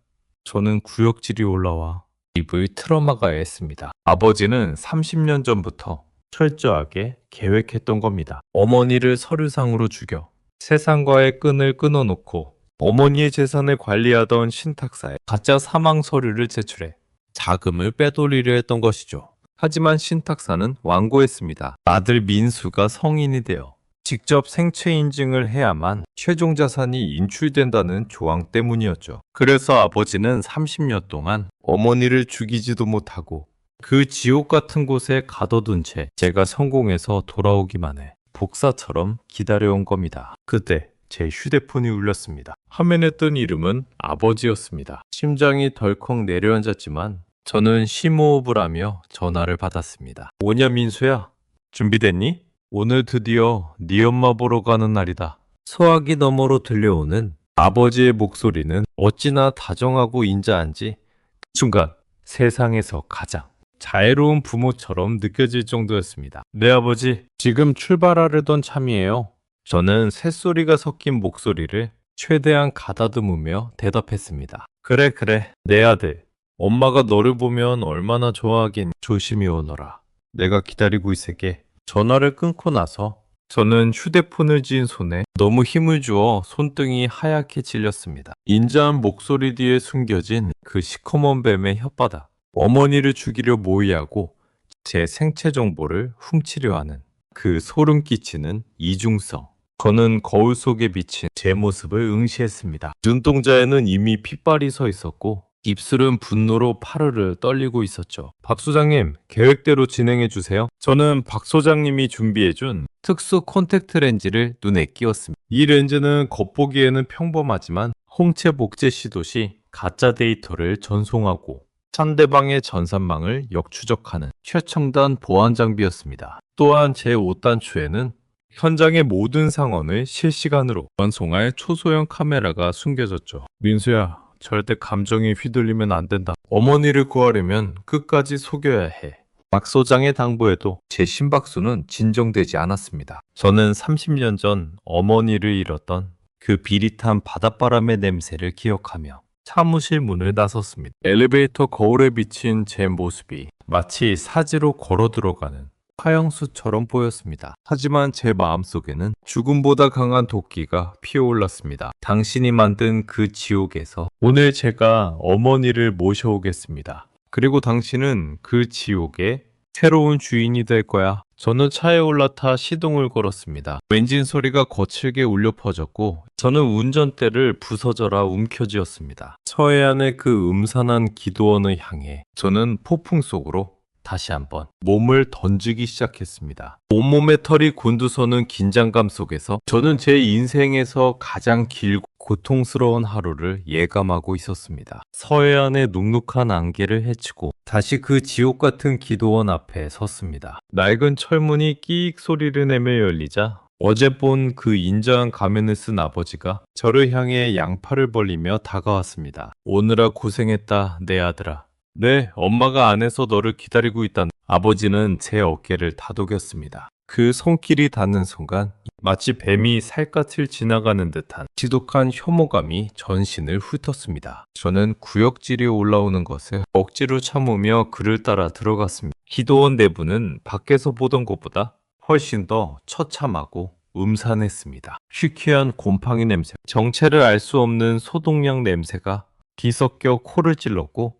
저는 구역질이 올라와 입을 틀어막아야 했습니다. 아버지는 30년 전부터 철저하게 계획했던 겁니다. 어머니를 서류상으로 죽여 세상과의 끈을 끊어놓고 어머니의 재산을 관리하던 신탁사에 가짜 사망 서류를 제출해 자금을 빼돌리려 했던 것이죠. 하지만 신탁사는 완고했습니다. 아들 민수가 성인이 되어 직접 생체 인증을 해야만 최종 자산이 인출된다는 조항 때문이었죠. 그래서 아버지는 30년 동안 어머니를 죽이지도 못하고 그 지옥 같은 곳에 가둬둔 채 제가 성공해서 돌아오기만 해 복사처럼 기다려온 겁니다. 그때 제 휴대폰이 울렸습니다. 화면에 뜬 이름은 아버지였습니다. 심장이 덜컥 내려앉았지만 저는 심호흡을 하며 전화를 받았습니다. 오냐 민수야, 준비됐니? 오늘 드디어 네 엄마 보러 가는 날이다. 소화기 너머로 들려오는 아버지의 목소리는 어찌나 다정하고 인자한지 순간 세상에서 가장 자애로운 부모처럼 느껴질 정도였습니다. 네 아버지, 지금 출발하려던 참이에요. 저는 새소리가 섞인 목소리를 최대한 가다듬으며 대답했습니다. 그래 내 아들, 엄마가 너를 보면 얼마나 좋아하긴. 조심히 오너라. 내가 기다리고 있을게. 전화를 끊고 나서 저는 휴대폰을 쥔 손에 너무 힘을 주어 손등이 하얗게 질렸습니다. 인자한 목소리 뒤에 숨겨진 그 시커먼 뱀의 혓바닥. 어머니를 죽이려 모의하고 제 생체 정보를 훔치려 하는 그 소름 끼치는 이중성. 저는 거울 속에 비친 제 모습을 응시했습니다. 눈동자에는 이미 핏발이 서 있었고 입술은 분노로 파르르 떨리고 있었죠. 박 소장님, 계획대로 진행해 주세요. 저는 박 소장님이 준비해준 특수 콘택트 렌즈를 눈에 끼웠습니다. 이 렌즈는 겉보기에는 평범하지만 홍채 복제 시도 시 가짜 데이터를 전송하고 상대방의 전산망을 역추적하는 최첨단 보안 장비였습니다. 또한 제 5단추에는 현장의 모든 상황을 실시간으로 전송할 초소형 카메라가 숨겨졌죠. 민수야, 절대 감정에 휘둘리면 안 된다. 어머니를 구하려면 끝까지 속여야 해. 박 소장의 당부에도 제 심박수는 진정되지 않았습니다. 저는 30년 전 어머니를 잃었던 그 비릿한 바닷바람의 냄새를 기억하며 사무실 문을 나섰습니다. 엘리베이터 거울에 비친 제 모습이 마치 사지로 걸어 들어가는 화영수처럼 보였습니다. 하지만 제 마음속에는 죽음보다 강한 도끼가 피어올랐습니다. 당신이 만든 그 지옥에서 오늘 제가 어머니를 모셔오겠습니다. 그리고 당신은 그 지옥의 새로운 주인이 될 거야. 저는 차에 올라타 시동을 걸었습니다. 엔진 소리가 거칠게 울려 퍼졌고 저는 운전대를 부서져라 움켜쥐었습니다. 서해안의 그 음산한 기도원을 향해 저는 폭풍 속으로 다시 한번 몸을 던지기 시작했습니다. 온몸의 털이 곤두서는 긴장감 속에서 저는 제 인생에서 가장 길고 고통스러운 하루를 예감하고 있었습니다. 서해안의 눅눅한 안개를 헤치고 다시 그 지옥 같은 기도원 앞에 섰습니다. 낡은 철문이 끼익 소리를 내며 열리자 어제 본 그 인자한 가면을 쓴 아버지가 저를 향해 양팔을 벌리며 다가왔습니다. 오느라 고생했다, 내 아들아. 네, 엄마가 안에서 너를 기다리고 있다. 아버지는 제 어깨를 다독였습니다. 그 손길이 닿는 순간 마치 뱀이 살갗을 지나가는 듯한 지독한 혐오감이 전신을 훑었습니다. 저는 구역질이 올라오는 것을 억지로 참으며 그를 따라 들어갔습니다. 기도원 내부는 밖에서 보던 것보다 훨씬 더 처참하고 음산했습니다. 희귀한 곰팡이 냄새, 정체를 알 수 없는 소독약 냄새가 뒤섞여 코를 찔렀고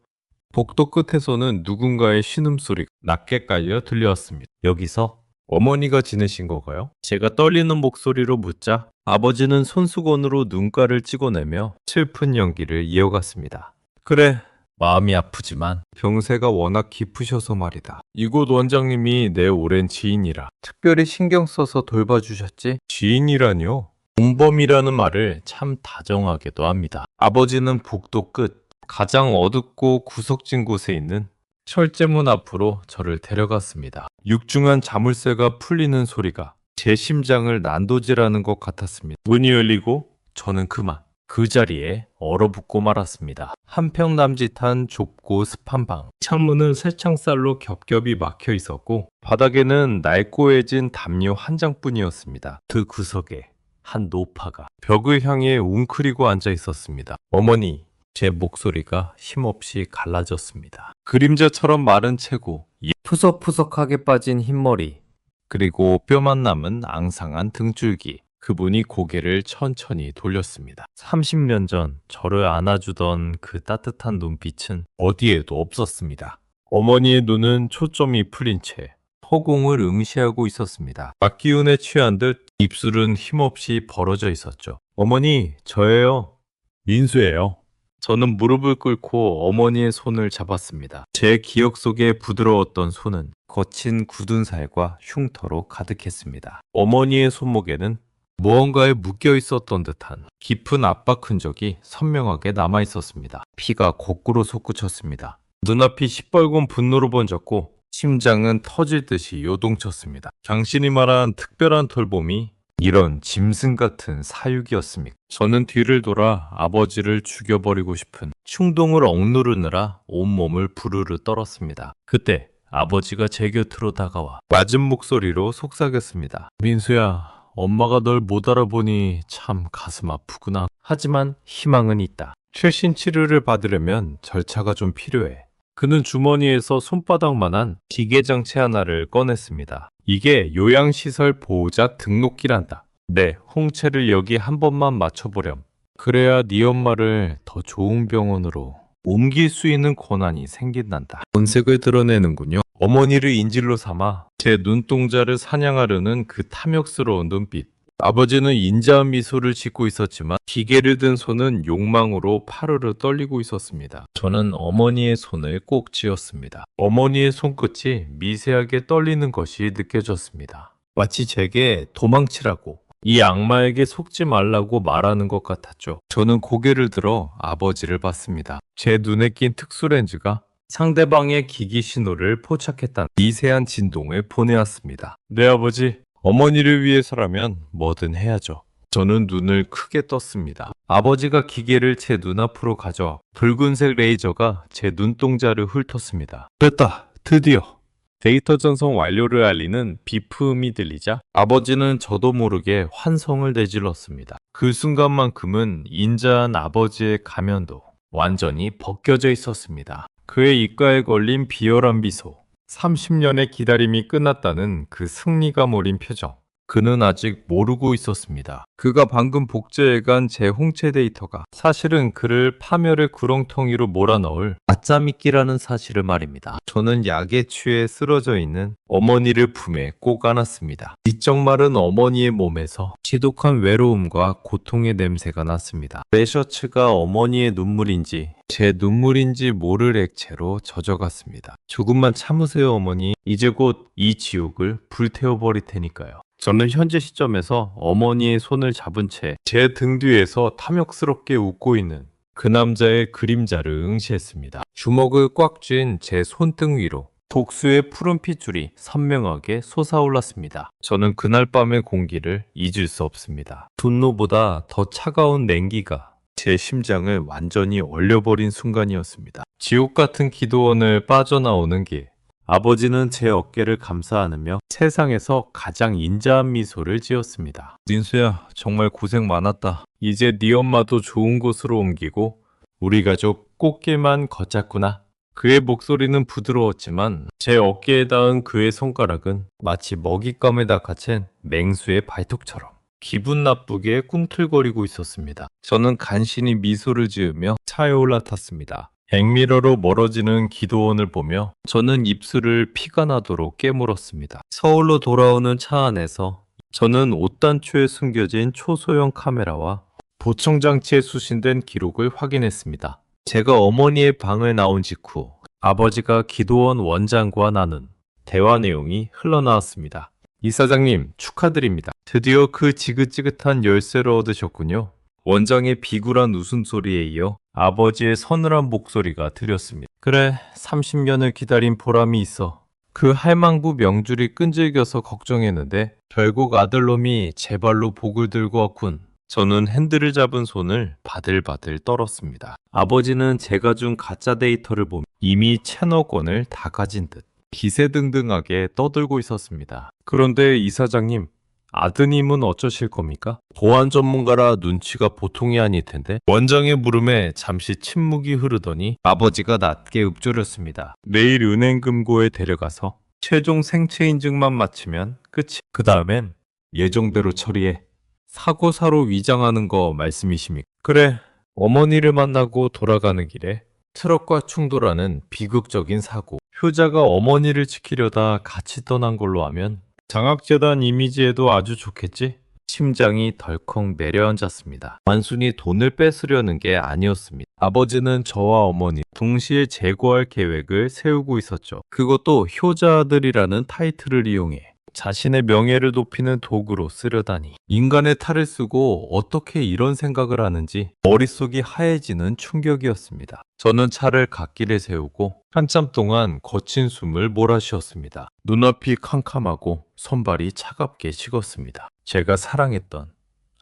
복도 끝에서는 누군가의 신음소리가 낮게 깔려 들려왔습니다. 여기서 어머니가 지내신 건가요? 제가 떨리는 목소리로 묻자 아버지는 손수건으로 눈가를 찍어내며 슬픈 연기를 이어갔습니다. 그래, 마음이 아프지만 병세가 워낙 깊으셔서 말이다. 이곳 원장님이 내 오랜 지인이라 특별히 신경 써서 돌봐주셨지? 지인이라뇨? 공범이라는 말을 참 다정하게도 합니다. 아버지는 복도 끝 가장 어둡고 구석진 곳에 있는 철제문 앞으로 저를 데려갔습니다. 육중한 자물쇠가 풀리는 소리가 제 심장을 난도질하는 것 같았습니다. 문이 열리고 저는 그만 그 자리에 얼어붙고 말았습니다. 한평 남짓한 좁고 습한 방. 창문은 쇠창살로 겹겹이 막혀 있었고 바닥에는 낡고해진 담요 한 장뿐이었습니다. 그 구석에 한 노파가 벽을 향해 웅크리고 앉아 있었습니다. 어머니, 제 목소리가 힘없이 갈라졌습니다. 그림자처럼 마른 체구, 푸석푸석하게 빠진 흰머리, 그리고 뼈만 남은 앙상한 등줄기. 그분이 고개를 천천히 돌렸습니다. 30년 전 저를 안아주던 그 따뜻한 눈빛은 어디에도 없었습니다. 어머니의 눈은 초점이 풀린 채 허공을 응시하고 있었습니다. 막기운에 취한 듯 입술은 힘없이 벌어져 있었죠. 어머니, 저예요. 민수예요. 저는 무릎을 꿇고 어머니의 손을 잡았습니다. 제 기억 속에 부드러웠던 손은 거친 굳은 살과 흉터로 가득했습니다. 어머니의 손목에는 무언가에 묶여 있었던 듯한 깊은 압박 흔적이 선명하게 남아 있었습니다. 피가 거꾸로 솟구쳤습니다. 눈앞이 시뻘건 분노로 번졌고 심장은 터질 듯이 요동쳤습니다. 당신이 말한 특별한 돌봄이 이런 짐승 같은 사육이었습니까? 저는 뒤를 돌아 아버지를 죽여버리고 싶은 충동을 억누르느라 온몸을 부르르 떨었습니다. 그때 아버지가 제 곁으로 다가와 낮은 목소리로 속삭였습니다. 민수야, 엄마가 널 못 알아보니 참 가슴 아프구나. 하지만 희망은 있다. 최신 치료를 받으려면 절차가 좀 필요해. 그는 주머니에서 손바닥만한 기계장치 하나를 꺼냈습니다. 이게 요양시설 보호자 등록기란다. 네, 홍채를 여기 한 번만 맞춰보렴. 그래야 네 엄마를 더 좋은 병원으로 옮길 수 있는 권한이 생긴단다. 본색을 드러내는군요. 어머니를 인질로 삼아 제 눈동자를 사냥하려는 그 탐욕스러운 눈빛. 아버지는 인자한 미소를 짓고 있었지만 기계를 든 손은 욕망으로 파르르 떨리고 있었습니다. 저는 어머니의 손을 꼭 쥐었습니다. 어머니의 손끝이 미세하게 떨리는 것이 느껴졌습니다. 마치 제게 도망치라고, 이 악마에게 속지 말라고 말하는 것 같았죠. 저는 고개를 들어 아버지를 봤습니다. 제 눈에 낀 특수 렌즈가 상대방의 기기 신호를 포착했다는 미세한 진동을 보내왔습니다. 네, 아버지. 어머니를 위해서라면 뭐든 해야죠. 저는 눈을 크게 떴습니다. 아버지가 기계를 제 눈앞으로 가져와 붉은색 레이저가 제 눈동자를 훑었습니다. 됐다. 드디어. 데이터 전송 완료를 알리는 비프음이 들리자 아버지는 저도 모르게 환성을 내질렀습니다. 그 순간만큼은 인자한 아버지의 가면도 완전히 벗겨져 있었습니다. 그의 입가에 걸린 비열한 미소, 30년의 기다림이 끝났다는 그 승리감 어린 표정. 그는 아직 모르고 있었습니다. 그가 방금 복제해간 제 홍채 데이터가 사실은 그를 파멸의 구렁텅이로 몰아넣을 아짜미끼라는 사실을 말입니다. 저는 약에 취해 쓰러져 있는 어머니를 품에 꼭 안았습니다. 이쪽 마른 어머니의 몸에서 지독한 외로움과 고통의 냄새가 났습니다. 내 셔츠가 어머니의 눈물인지 제 눈물인지 모를 액체로 젖어갔습니다. 조금만 참으세요, 어머니. 이제 곧 이 지옥을 불태워버릴 테니까요. 저는 현재 시점에서 어머니의 손을 잡은 채 제 등 뒤에서 탐욕스럽게 웃고 있는 그 남자의 그림자를 응시했습니다. 주먹을 꽉 쥔 제 손등 위로 독수의 푸른 핏줄이 선명하게 솟아올랐습니다. 저는 그날 밤의 공기를 잊을 수 없습니다. 분노보다 더 차가운 냉기가 제 심장을 완전히 얼려버린 순간이었습니다. 지옥 같은 기도원을 빠져나오는 길, 아버지는 제 어깨를 감싸 안으며 세상에서 가장 인자한 미소를 지었습니다. 민수야, 정말 고생 많았다. 이제 네 엄마도 좋은 곳으로 옮기고 우리 가족 꽃길만 걷잡구나. 그의 목소리는 부드러웠지만 제 어깨에 닿은 그의 손가락은 마치 먹잇감에 낚아챈 맹수의 발톱처럼 기분 나쁘게 꿈틀거리고 있었습니다. 저는 간신히 미소를 지으며 차에 올라탔습니다. 백미러로 멀어지는 기도원을 보며 저는 입술을 피가 나도록 깨물었습니다. 서울로 돌아오는 차 안에서 저는 옷단초에 숨겨진 초소형 카메라와 보청장치에 수신된 기록을 확인했습니다. 제가 어머니의 방을 나온 직후 아버지가 기도원 원장과 나눈 대화 내용이 흘러나왔습니다. 이사장님, 축하드립니다. 드디어 그 지긋지긋한 열쇠를 얻으셨군요. 원장의 비굴한 웃음소리에 이어 아버지의 서늘한 목소리가 들렸습니다. 그래, 30년을 기다린 보람이 있어. 그 할망구 명줄이 끈질겨서 걱정했는데 결국 아들놈이 제 발로 복을 들고 왔군. 저는 핸들을 잡은 손을 바들바들 떨었습니다. 아버지는 제가 준 가짜 데이터를 보며 이미 채널권을 다 가진 듯 기세등등하게 떠들고 있었습니다. 그런데 이사장님, 아드님은 어쩌실 겁니까? 보안 전문가라 눈치가 보통이 아닐 텐데. 원장의 물음에 잠시 침묵이 흐르더니 아버지가 낮게 읊조렸습니다. 내일 은행 금고에 데려가서 최종 생체 인증만 마치면 끝이. 그 다음엔 예정대로 처리해. 사고사로 위장하는 거 말씀이십니까? 그래, 어머니를 만나고 돌아가는 길에 트럭과 충돌하는 비극적인 사고. 효자가 어머니를 지키려다 같이 떠난 걸로 하면 장학재단 이미지에도 아주 좋겠지? 심장이 덜컥 내려앉았습니다. 단순히 돈을 뺏으려는 게 아니었습니다. 아버지는 저와 어머니 동시에 제거할 계획을 세우고 있었죠. 그것도 효자 아들이라는 타이틀을 이용해 자신의 명예를 높이는 도구로 쓰려다니. 인간의 탈을 쓰고 어떻게 이런 생각을 하는지 머릿속이 하얘지는 충격이었습니다. 저는 차를 갓길에 세우고 한참 동안 거친 숨을 몰아쉬었습니다. 눈앞이 캄캄하고 손발이 차갑게 식었습니다. 제가 사랑했던,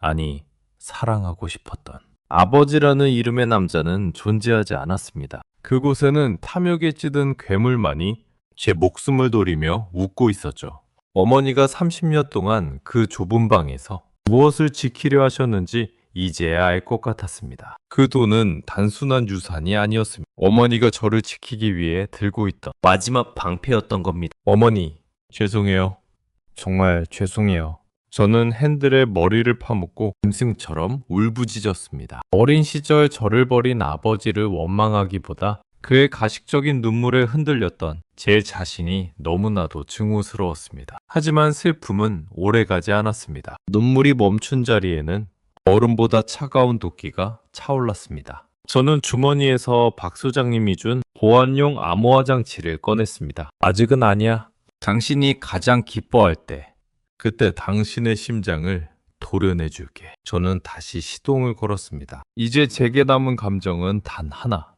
아니 사랑하고 싶었던 아버지라는 이름의 남자는 존재하지 않았습니다. 그곳에는 탐욕에 찌든 괴물만이 제 목숨을 노리며 웃고 있었죠. 어머니가 30년 동안 그 좁은 방에서 무엇을 지키려 하셨는지 이제야 알 것 같았습니다. 그 돈은 단순한 유산이 아니었습니다. 어머니가 저를 지키기 위해 들고 있던 마지막 방패였던 겁니다. 어머니, 죄송해요. 정말 죄송해요. 저는 핸들에 머리를 파묻고 짐승처럼 울부짖었습니다. 어린 시절 저를 버린 아버지를 원망하기보다 그의 가식적인 눈물에 흔들렸던 제 자신이 너무나도 증오스러웠습니다. 하지만 슬픔은 오래가지 않았습니다. 눈물이 멈춘 자리에는 얼음보다 차가운 도끼가 차올랐습니다. 저는 주머니에서 박 소장님이 준 보안용 암호화 장치를 꺼냈습니다. 아직은 아니야. 당신이 가장 기뻐할 때, 그때 당신의 심장을 도려내줄게. 저는 다시 시동을 걸었습니다. 이제 제게 남은 감정은 단 하나.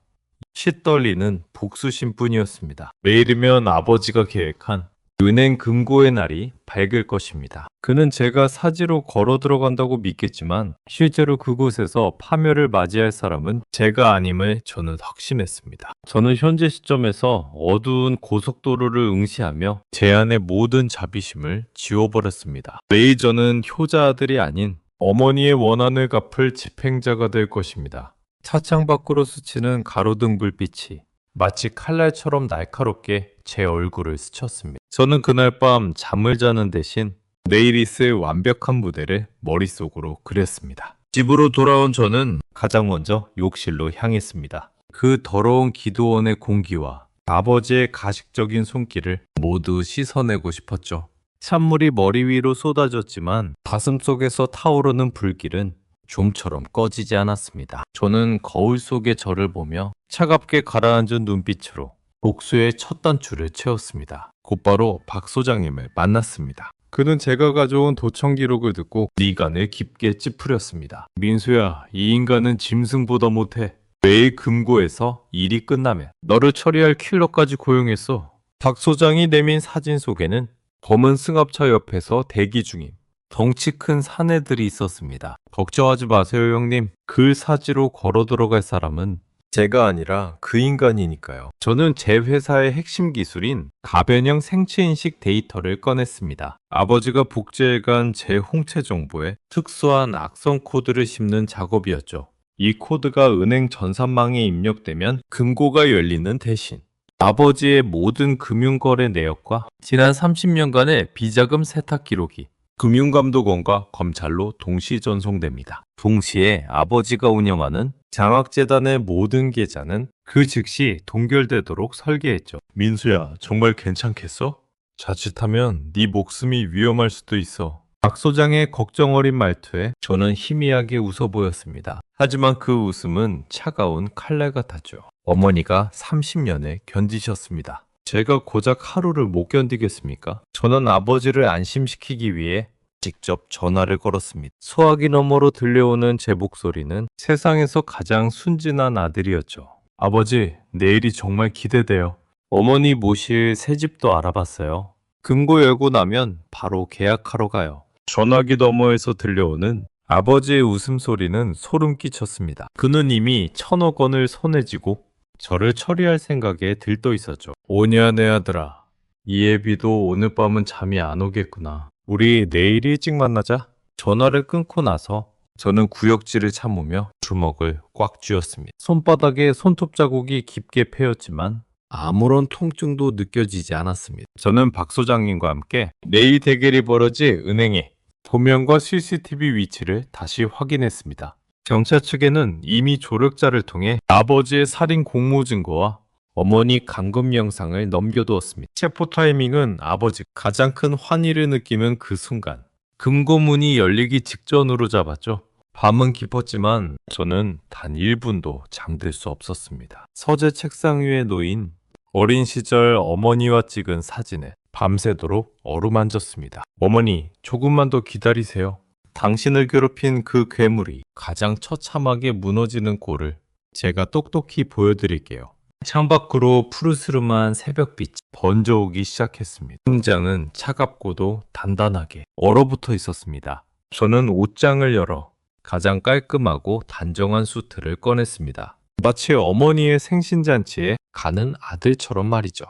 시떨리는 복수심뿐이었습니다. 내일이면 아버지가 계획한 은행 금고의 날이 밝을 것입니다. 그는 제가 사지로 걸어 들어간다고 믿겠지만 실제로 그곳에서 파멸을 맞이할 사람은 제가 아님을 저는 확신했습니다. 저는 현재 시점에서 어두운 고속도로를 응시하며 제 안의 모든 자비심을 지워버렸습니다. 레이저는 효자 아들이 아닌 어머니의 원한을 갚을 집행자가 될 것입니다. 차창 밖으로 스치는 가로등 불빛이 마치 칼날처럼 날카롭게 제 얼굴을 스쳤습니다. 저는 그날 밤 잠을 자는 대신 내일 있을 완벽한 무대를 머릿속으로 그렸습니다. 집으로 돌아온 저는 가장 먼저 욕실로 향했습니다. 그 더러운 기도원의 공기와 아버지의 가식적인 손길을 모두 씻어내고 싶었죠. 찬물이 머리 위로 쏟아졌지만 가슴속에서 타오르는 불길은 좀처럼 꺼지지 않았습니다. 저는 거울 속의 저를 보며 차갑게 가라앉은 눈빛으로 복수의 첫 단추를 채웠습니다. 곧바로 박 소장님을 만났습니다. 그는 제가 가져온 도청 기록을 듣고 미간을 깊게 찌푸렸습니다. 민수야, 이 인간은 짐승보다 못해. 내일 금고에서 일이 끝나면 너를 처리할 킬러까지 고용했어. 박 소장이 내민 사진 속에는 검은 승합차 옆에서 대기 중인 덩치 큰 사내들이 있었습니다. 걱정하지 마세요, 형님. 그 사지로 걸어 들어갈 사람은 제가 아니라 그 인간이니까요. 저는 제 회사의 핵심 기술인 가변형 생체인식 데이터를 꺼냈습니다. 아버지가 복제해간 제 홍채 정보에 특수한 악성 코드를 심는 작업이었죠. 이 코드가 은행 전산망에 입력되면 금고가 열리는 대신 아버지의 모든 금융거래 내역과 지난 30년간의 비자금 세탁 기록이 금융감독원과 검찰로 동시 전송됩니다. 동시에 아버지가 운영하는 장학재단의 모든 계좌는 그 즉시 동결되도록 설계했죠. 민수야, 정말 괜찮겠어? 자칫하면 네 목숨이 위험할 수도 있어. 박 소장의 걱정 어린 말투에 저는 희미하게 웃어 보였습니다. 하지만 그 웃음은 차가운 칼날 같았죠. 어머니가 30년을 견디셨습니다. 제가 고작 하루를 못 견디겠습니까? 저는 아버지를 안심시키기 위해 직접 전화를 걸었습니다. 소화기 너머로 들려오는 제 목소리는 세상에서 가장 순진한 아들이었죠. 아버지, 내일이 정말 기대돼요. 어머니 모실 새 집도 알아봤어요. 금고 열고 나면 바로 계약하러 가요. 전화기 너머에서 들려오는 아버지의 웃음소리는 소름 끼쳤습니다. 그는 이미 1,000억 원을 손에 쥐고 저를 처리할 생각에 들떠 있었죠. 오냐 내 아들아, 이 애비도 오늘 밤은 잠이 안 오겠구나. 우리 내일 일찍 만나자. 전화를 끊고 나서 저는 구역질을 참으며 주먹을 꽉 쥐었습니다. 손바닥에 손톱 자국이 깊게 패였지만 아무런 통증도 느껴지지 않았습니다. 저는 박 소장님과 함께 내일 대결이 벌어질 은행에 도면과 CCTV 위치를 다시 확인했습니다. 경찰 측에는 이미 조력자를 통해 아버지의 살인 공모 증거와 어머니 감금 영상을 넘겨두었습니다. 체포 타이밍은 아버지 가장 큰 환희를 느끼는 그 순간 금고문이 열리기 직전으로 잡았죠. 밤은 깊었지만 저는 단 1분도 잠들 수 없었습니다. 서재 책상 위에 놓인 어린 시절 어머니와 찍은 사진에 밤새도록 어루만졌습니다. 어머니, 조금만 더 기다리세요. 당신을 괴롭힌 그 괴물이 가장 처참하게 무너지는 꼴을 제가 똑똑히 보여드릴게요. 창밖으로 푸르스름한 새벽빛이 번져오기 시작했습니다. 심장은 차갑고도 단단하게 얼어붙어 있었습니다. 저는 옷장을 열어 가장 깔끔하고 단정한 수트를 꺼냈습니다. 마치 어머니의 생신잔치에 가는 아들처럼 말이죠.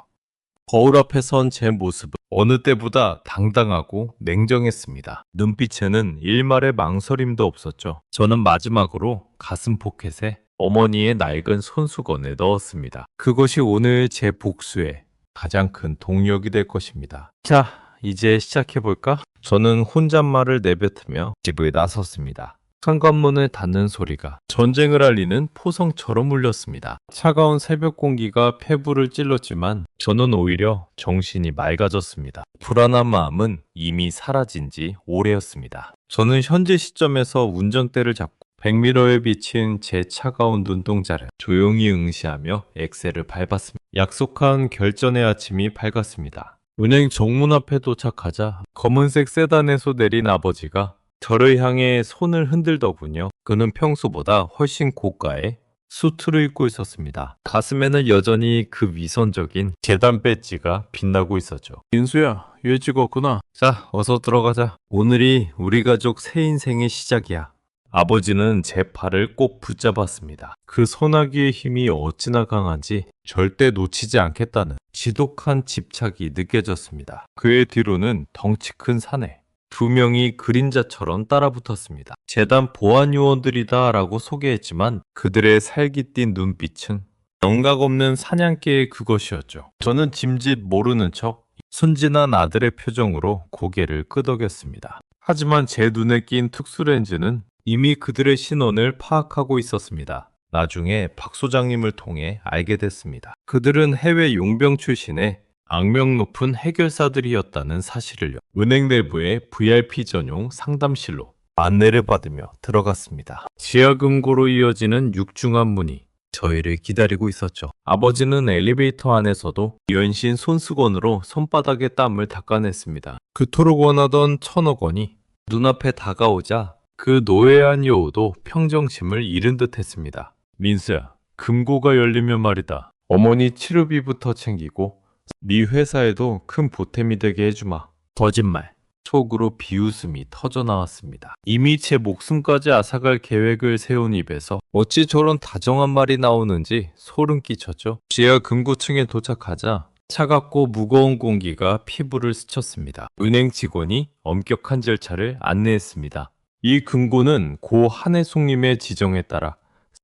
거울 앞에 선 제 모습은 어느 때보다 당당하고 냉정했습니다. 눈빛에는 일말의 망설임도 없었죠. 저는 마지막으로 가슴 포켓에 어머니의 낡은 손수건을 넣었습니다. 그것이 오늘 제 복수의 가장 큰 동력이 될 것입니다. 자, 이제 시작해볼까? 저는 혼잣말을 내뱉으며 집을 나섰습니다. 현관문을 닫는 소리가 전쟁을 알리는 포성처럼 울렸습니다. 차가운 새벽 공기가 폐부를 찔렀지만 저는 오히려 정신이 맑아졌습니다. 불안한 마음은 이미 사라진 지 오래였습니다. 저는 현재 시점에서 운전대를 잡고 백미러에 비친 제 차가운 눈동자를 조용히 응시하며 엑셀을 밟았습니다. 약속한 결전의 아침이 밝았습니다. 은행 정문 앞에 도착하자 검은색 세단에서 내린 아버지가 저를 향해 손을 흔들더군요. 그는 평소보다 훨씬 고가의 수트를 입고 있었습니다. 가슴에는 여전히 그 위선적인 재단 배지가 빛나고 있었죠. 민수야, 일찍 왔구나. 자, 어서 들어가자. 오늘이 우리 가족 새 인생의 시작이야. 아버지는 제 팔을 꼭 붙잡았습니다. 그 소나기의 힘이 어찌나 강한지 절대 놓치지 않겠다는 지독한 집착이 느껴졌습니다. 그의 뒤로는 덩치 큰 사내. 2명이 그림자처럼 따라붙었습니다. 재단 보안 요원들이다 라고 소개했지만 그들의 살깃띤 눈빛은 영각 없는 사냥개의 그것이었죠. 저는 짐짓 모르는 척 순진한 아들의 표정으로 고개를 끄덕였습니다. 하지만 제 눈에 낀 특수렌즈는 이미 그들의 신원을 파악하고 있었습니다. 나중에 박 소장님을 통해 알게 됐습니다. 그들은 해외 용병 출신의 악명 높은 해결사들이었다는 사실을요. 은행 내부의 VIP 전용 상담실로 안내를 받으며 들어갔습니다. 지하 금고로 이어지는 육중한 문이 저희를 기다리고 있었죠. 아버지는 엘리베이터 안에서도 연신 손수건으로 손바닥의 땀을 닦아냈습니다. 그토록 원하던 1,000억 원이 눈앞에 다가오자 그 노예한 여우도 평정심을 잃은 듯 했습니다. 민수야, 금고가 열리면 말이다. 어머니 치료비부터 챙기고 네 회사에도 큰 보탬이 되게 해주마. 거짓말. 속으로 비웃음이 터져나왔습니다. 이미 제 목숨까지 앗아갈 계획을 세운 입에서 어찌 저런 다정한 말이 나오는지 소름 끼쳤죠. 지하 금고층에 도착하자 차갑고 무거운 공기가 피부를 스쳤습니다. 은행 직원이 엄격한 절차를 안내했습니다. 이 금고는 고 한혜숙님의 지정에 따라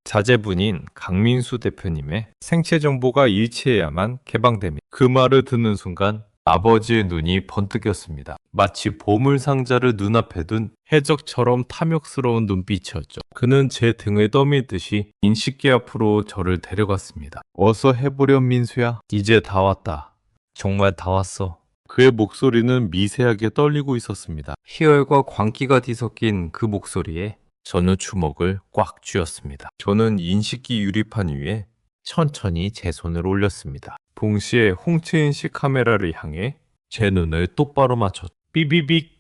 자제분인 강민수 대표님의 생체 정보가 일치해야만 개방됩니다. 그 말을 듣는 순간 아버지의 눈이 번뜩였습니다. 마치 보물 상자를 눈앞에 둔 해적처럼 탐욕스러운 눈빛이었죠. 그는 제 등을 떠밀듯이 인식기 앞으로 저를 데려갔습니다. 어서 해보렴 민수야. 이제 다 왔다. 정말 다 왔어. 그의 목소리는 미세하게 떨리고 있었습니다. 희열과 광기가 뒤섞인 그 목소리에 저는 주먹을 꽉 쥐었습니다. 저는 인식기 유리판 위에 천천히 제 손을 올렸습니다. 동시에 홍채인식 카메라를 향해 제 눈을 똑바로 맞췄. 삐비빅.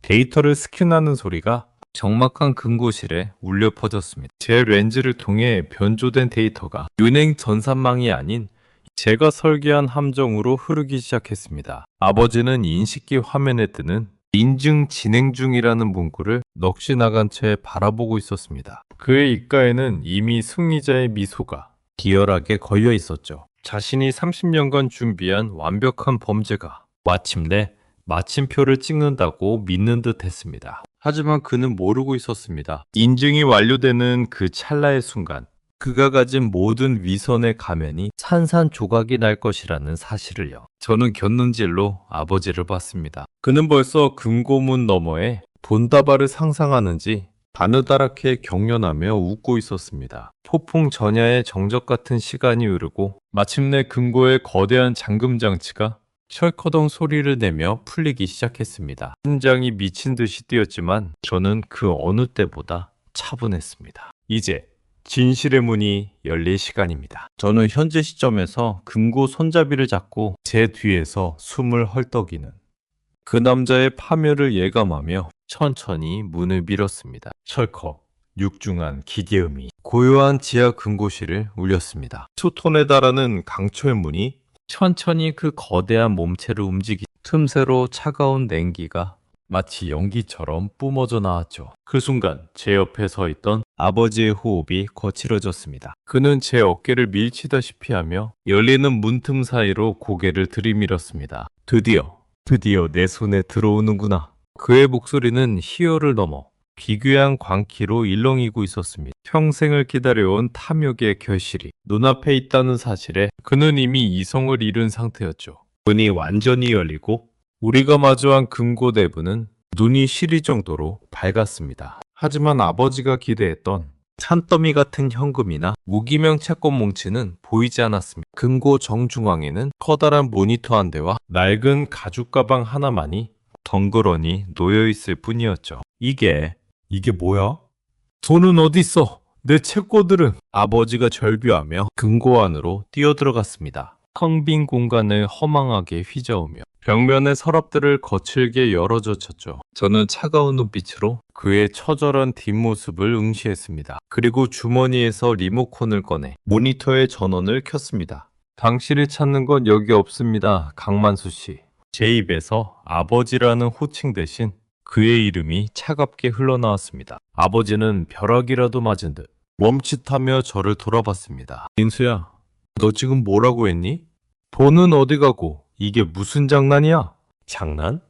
데이터를 스캔하는 소리가 적막한 금고실에 울려 퍼졌습니다. 제 렌즈를 통해 변조된 데이터가 은행 전산망이 아닌 제가 설계한 함정으로 흐르기 시작했습니다. 아버지는 인식기 화면에 뜨는 인증 진행 중이라는 문구를 넋이 나간 채 바라보고 있었습니다. 그의 입가에는 이미 승리자의 미소가 기열하게 걸려 있었죠. 자신이 30년간 준비한 완벽한 범죄가 마침내 마침표를 찍는다고 믿는 듯 했습니다. 하지만 그는 모르고 있었습니다. 인증이 완료되는 그 찰나의 순간 그가 가진 모든 위선의 가면이 산산조각이 날 것이라는 사실을요. 저는 곁눈질로 아버지를 봤습니다. 그는 벌써 금고문 너머에 돈다발을 상상하는지 바느다랗게 경련하며 웃고 있었습니다. 폭풍 전야의 정적 같은 시간이 흐르고 마침내 금고의 거대한 잠금 장치가 철커덩 소리를 내며 풀리기 시작했습니다. 심장이 미친 듯이 뛰었지만 저는 그 어느 때보다 차분했습니다. 이제 진실의 문이 열릴 시간입니다. 저는 현재 시점에서 금고 손잡이를 잡고 제 뒤에서 숨을 헐떡이는 그 남자의 파멸을 예감하며 천천히 문을 밀었습니다. 철컥, 육중한 기계음이 고요한 지하 금고실을 울렸습니다. 수톤에 달하는 강철 문이 천천히 그 거대한 몸체를 움직이 틈새로 차가운 냉기가 마치 연기처럼 뿜어져 나왔죠. 그 순간 제 옆에 서 있던 아버지의 호흡이 거칠어졌습니다. 그는 제 어깨를 밀치다시피 하며 열리는 문틈 사이로 고개를 들이밀었습니다. 드디어 내 손에 들어오는구나. 그의 목소리는 희열을 넘어 기괴한 광기로 일렁이고 있었습니다. 평생을 기다려온 탐욕의 결실이 눈앞에 있다는 사실에 그는 이미 이성을 잃은 상태였죠. 문이 완전히 열리고 우리가 마주한 금고 내부는 눈이 시릴 정도로 밝았습니다. 하지만 아버지가 기대했던 산더미 같은 현금이나 무기명 채권 뭉치는 보이지 않았습니다. 금고 정중앙에는 커다란 모니터 한 대와 낡은 가죽 가방 하나만이 덩그러니 놓여 있을 뿐이었죠. 이게 뭐야? 돈은 어디 있어? 내 채권들은? 아버지가 절규하며 금고 안으로 뛰어들어갔습니다. 텅 빈 공간을 허망하게 휘저으며 벽면의 서랍들을 거칠게 열어젖혔죠. 저는 차가운 눈빛으로 그의 처절한 뒷모습을 응시했습니다. 그리고 주머니에서 리모컨을 꺼내 모니터의 전원을 켰습니다. 당신을 찾는 건 여기 없습니다, 강만수 씨. 제 입에서 아버지라는 호칭 대신 그의 이름이 차갑게 흘러나왔습니다. 아버지는 벼락이라도 맞은 듯 멈칫하며 저를 돌아봤습니다. 민수야, 너 지금 뭐라고 했니? 돈은 어디 가고 이게 무슨 장난이야? 장난?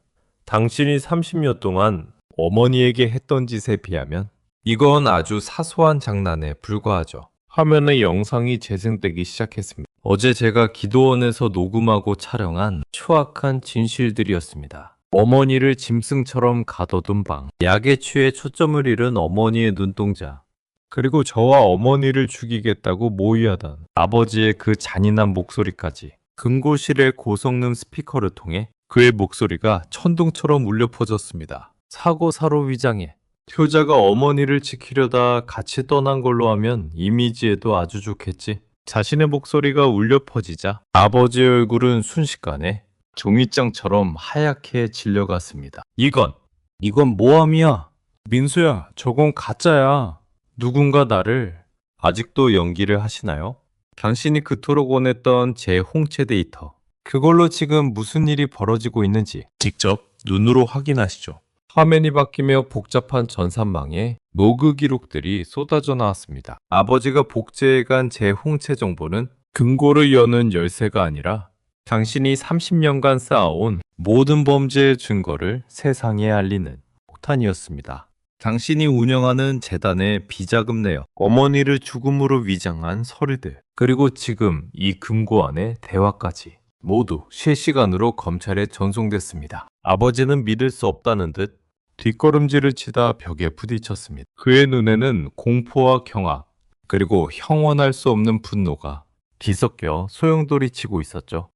당신이 30년 동안 어머니에게 했던 짓에 비하면 이건 아주 사소한 장난에 불과하죠. 화면에 영상이 재생되기 시작했습니다. 어제 제가 기도원에서 녹음하고 촬영한 추악한 진실들이었습니다. 어머니를 짐승처럼 가둬둔 방, 약에 취해 초점을 잃은 어머니의 눈동자, 그리고 저와 어머니를 죽이겠다고 모의하던 아버지의 그 잔인한 목소리까지. 금고실의 고성능 스피커를 통해 그의 목소리가 천둥처럼 울려 퍼졌습니다. 사고사로 위장해 효자가 어머니를 지키려다 같이 떠난 걸로 하면 이미지에도 아주 좋겠지. 자신의 목소리가 울려 퍼지자 아버지의 얼굴은 순식간에 종이장처럼 하얗게 질려갔습니다. 이건 모함이야. 민수야, 저건 가짜야. 누군가 나를 아직도 연기를 하시나요? 당신이 그토록 원했던 제 홍채 데이터, 그걸로 지금 무슨 일이 벌어지고 있는지 직접 눈으로 확인하시죠. 화면이 바뀌며 복잡한 전산망에 로그 기록들이 쏟아져 나왔습니다. 아버지가 복제해간 제 홍채 정보는 금고를 여는 열쇠가 아니라 당신이 30년간 쌓아온 모든 범죄의 증거를 세상에 알리는 폭탄이었습니다. 당신이 운영하는 재단의 비자금 내역, 어머니를 죽음으로 위장한 서류들, 그리고 지금 이 금고 안의 대화까지 모두 실시간으로 검찰에 전송됐습니다. 아버지는 믿을 수 없다는 듯 뒷걸음질을 치다 벽에 부딪혔습니다. 그의 눈에는 공포와 경악, 그리고 형언할 수 없는 분노가 뒤섞여 소용돌이치고 있었죠.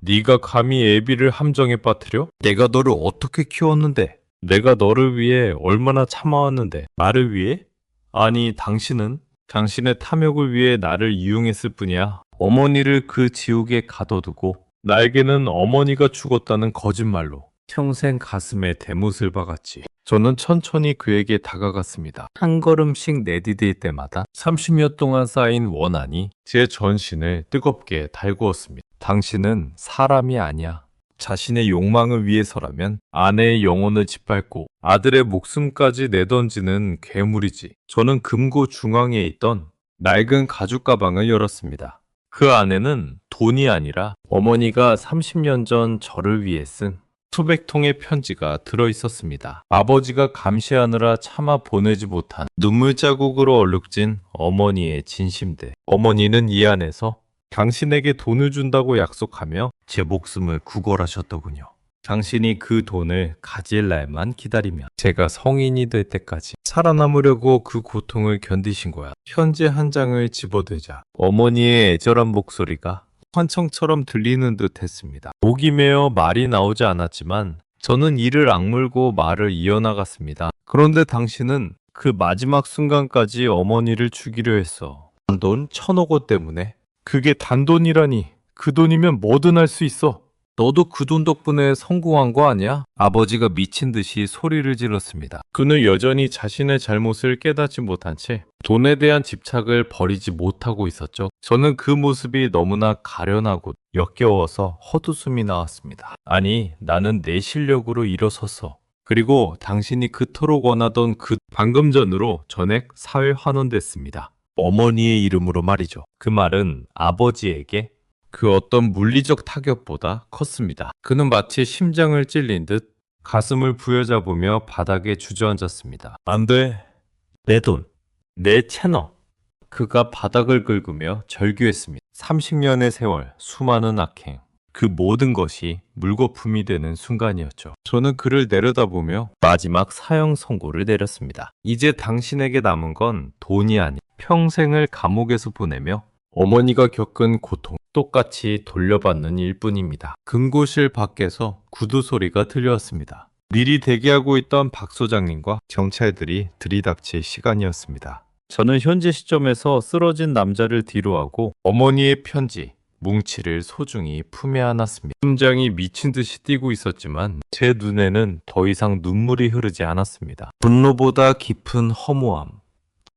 네가 감히 애비를 함정에 빠뜨려? 내가 너를 어떻게 키웠는데? 내가 너를 위해 얼마나 참아왔는데. 나를 위해? 아니, 당신은 당신의 탐욕을 위해 나를 이용했을 뿐이야. 어머니를 그 지옥에 가둬두고 나에게는 어머니가 죽었다는 거짓말로 평생 가슴에 대못을 박았지. 저는 천천히 그에게 다가갔습니다. 한 걸음씩 내디딜 때마다 30년 동안 쌓인 원한이 제 전신을 뜨겁게 달구었습니다. 당신은 사람이 아니야. 자신의 욕망을 위해서라면 아내의 영혼을 짓밟고 아들의 목숨까지 내던지는 괴물이지. 저는 금고 중앙에 있던 낡은 가죽 가방을 열었습니다. 그 안에는 돈이 아니라 어머니가 30년 전 저를 위해 쓴 수백 통의 편지가 들어 있었습니다. 아버지가 감시하느라 차마 보내지 못한 눈물 자국으로 얼룩진 어머니의 진심들. 어머니는 이 안에서 당신에게 돈을 준다고 약속하며 제 목숨을 구걸하셨더군요. 당신이 그 돈을 가질 날만 기다리면 제가 성인이 될 때까지 살아남으려고 그 고통을 견디신 거야. 편지 한 장을 집어들자 어머니의 애절한 목소리가 환청처럼 들리는 듯 했습니다. 목이 메어 말이 나오지 않았지만 저는 이를 악물고 말을 이어나갔습니다. 그런데 당신은 그 마지막 순간까지 어머니를 죽이려 했어. 돈 1,000억 원 때문에. 그게 단돈이라니. 그 돈이면 뭐든 할 수 있어. 너도 그 돈 덕분에 성공한 거 아니야? 아버지가 미친 듯이 소리를 질렀습니다. 그는 여전히 자신의 잘못을 깨닫지 못한 채 돈에 대한 집착을 버리지 못하고 있었죠. 저는 그 모습이 너무나 가련하고 역겨워서 헛웃음이 나왔습니다. 아니, 나는 내 실력으로 일어섰어. 그리고 당신이 그토록 원하던 그 방금 전으로 전액 사회 환원됐습니다. 어머니의 이름으로 말이죠. 그 말은 아버지에게 그 어떤 물리적 타격보다 컸습니다. 그는 마치 심장을 찔린 듯 가슴을 부여잡으며 바닥에 주저앉았습니다. 안 돼. 내 돈. 내 채널. 그가 바닥을 긁으며 절규했습니다. 30년의 세월, 수많은 악행. 그 모든 것이 물거품이 되는 순간이었죠. 저는 그를 내려다보며 마지막 사형 선고를 내렸습니다. 이제 당신에게 남은 건 돈이 아니 평생을 감옥에서 보내며 어머니가 겪은 고통 똑같이 돌려받는 일뿐입니다. 금고실 밖에서 구두 소리가 들려왔습니다. 미리 대기하고 있던 박 소장님과 경찰들이 들이닥칠 시간이었습니다. 저는 현재 시점에서 쓰러진 남자를 뒤로하고 어머니의 편지, 뭉치를 소중히 품에 안았습니다. 심장이 미친 듯이 뛰고 있었지만 제 눈에는 더 이상 눈물이 흐르지 않았습니다. 분노보다 깊은 허무함,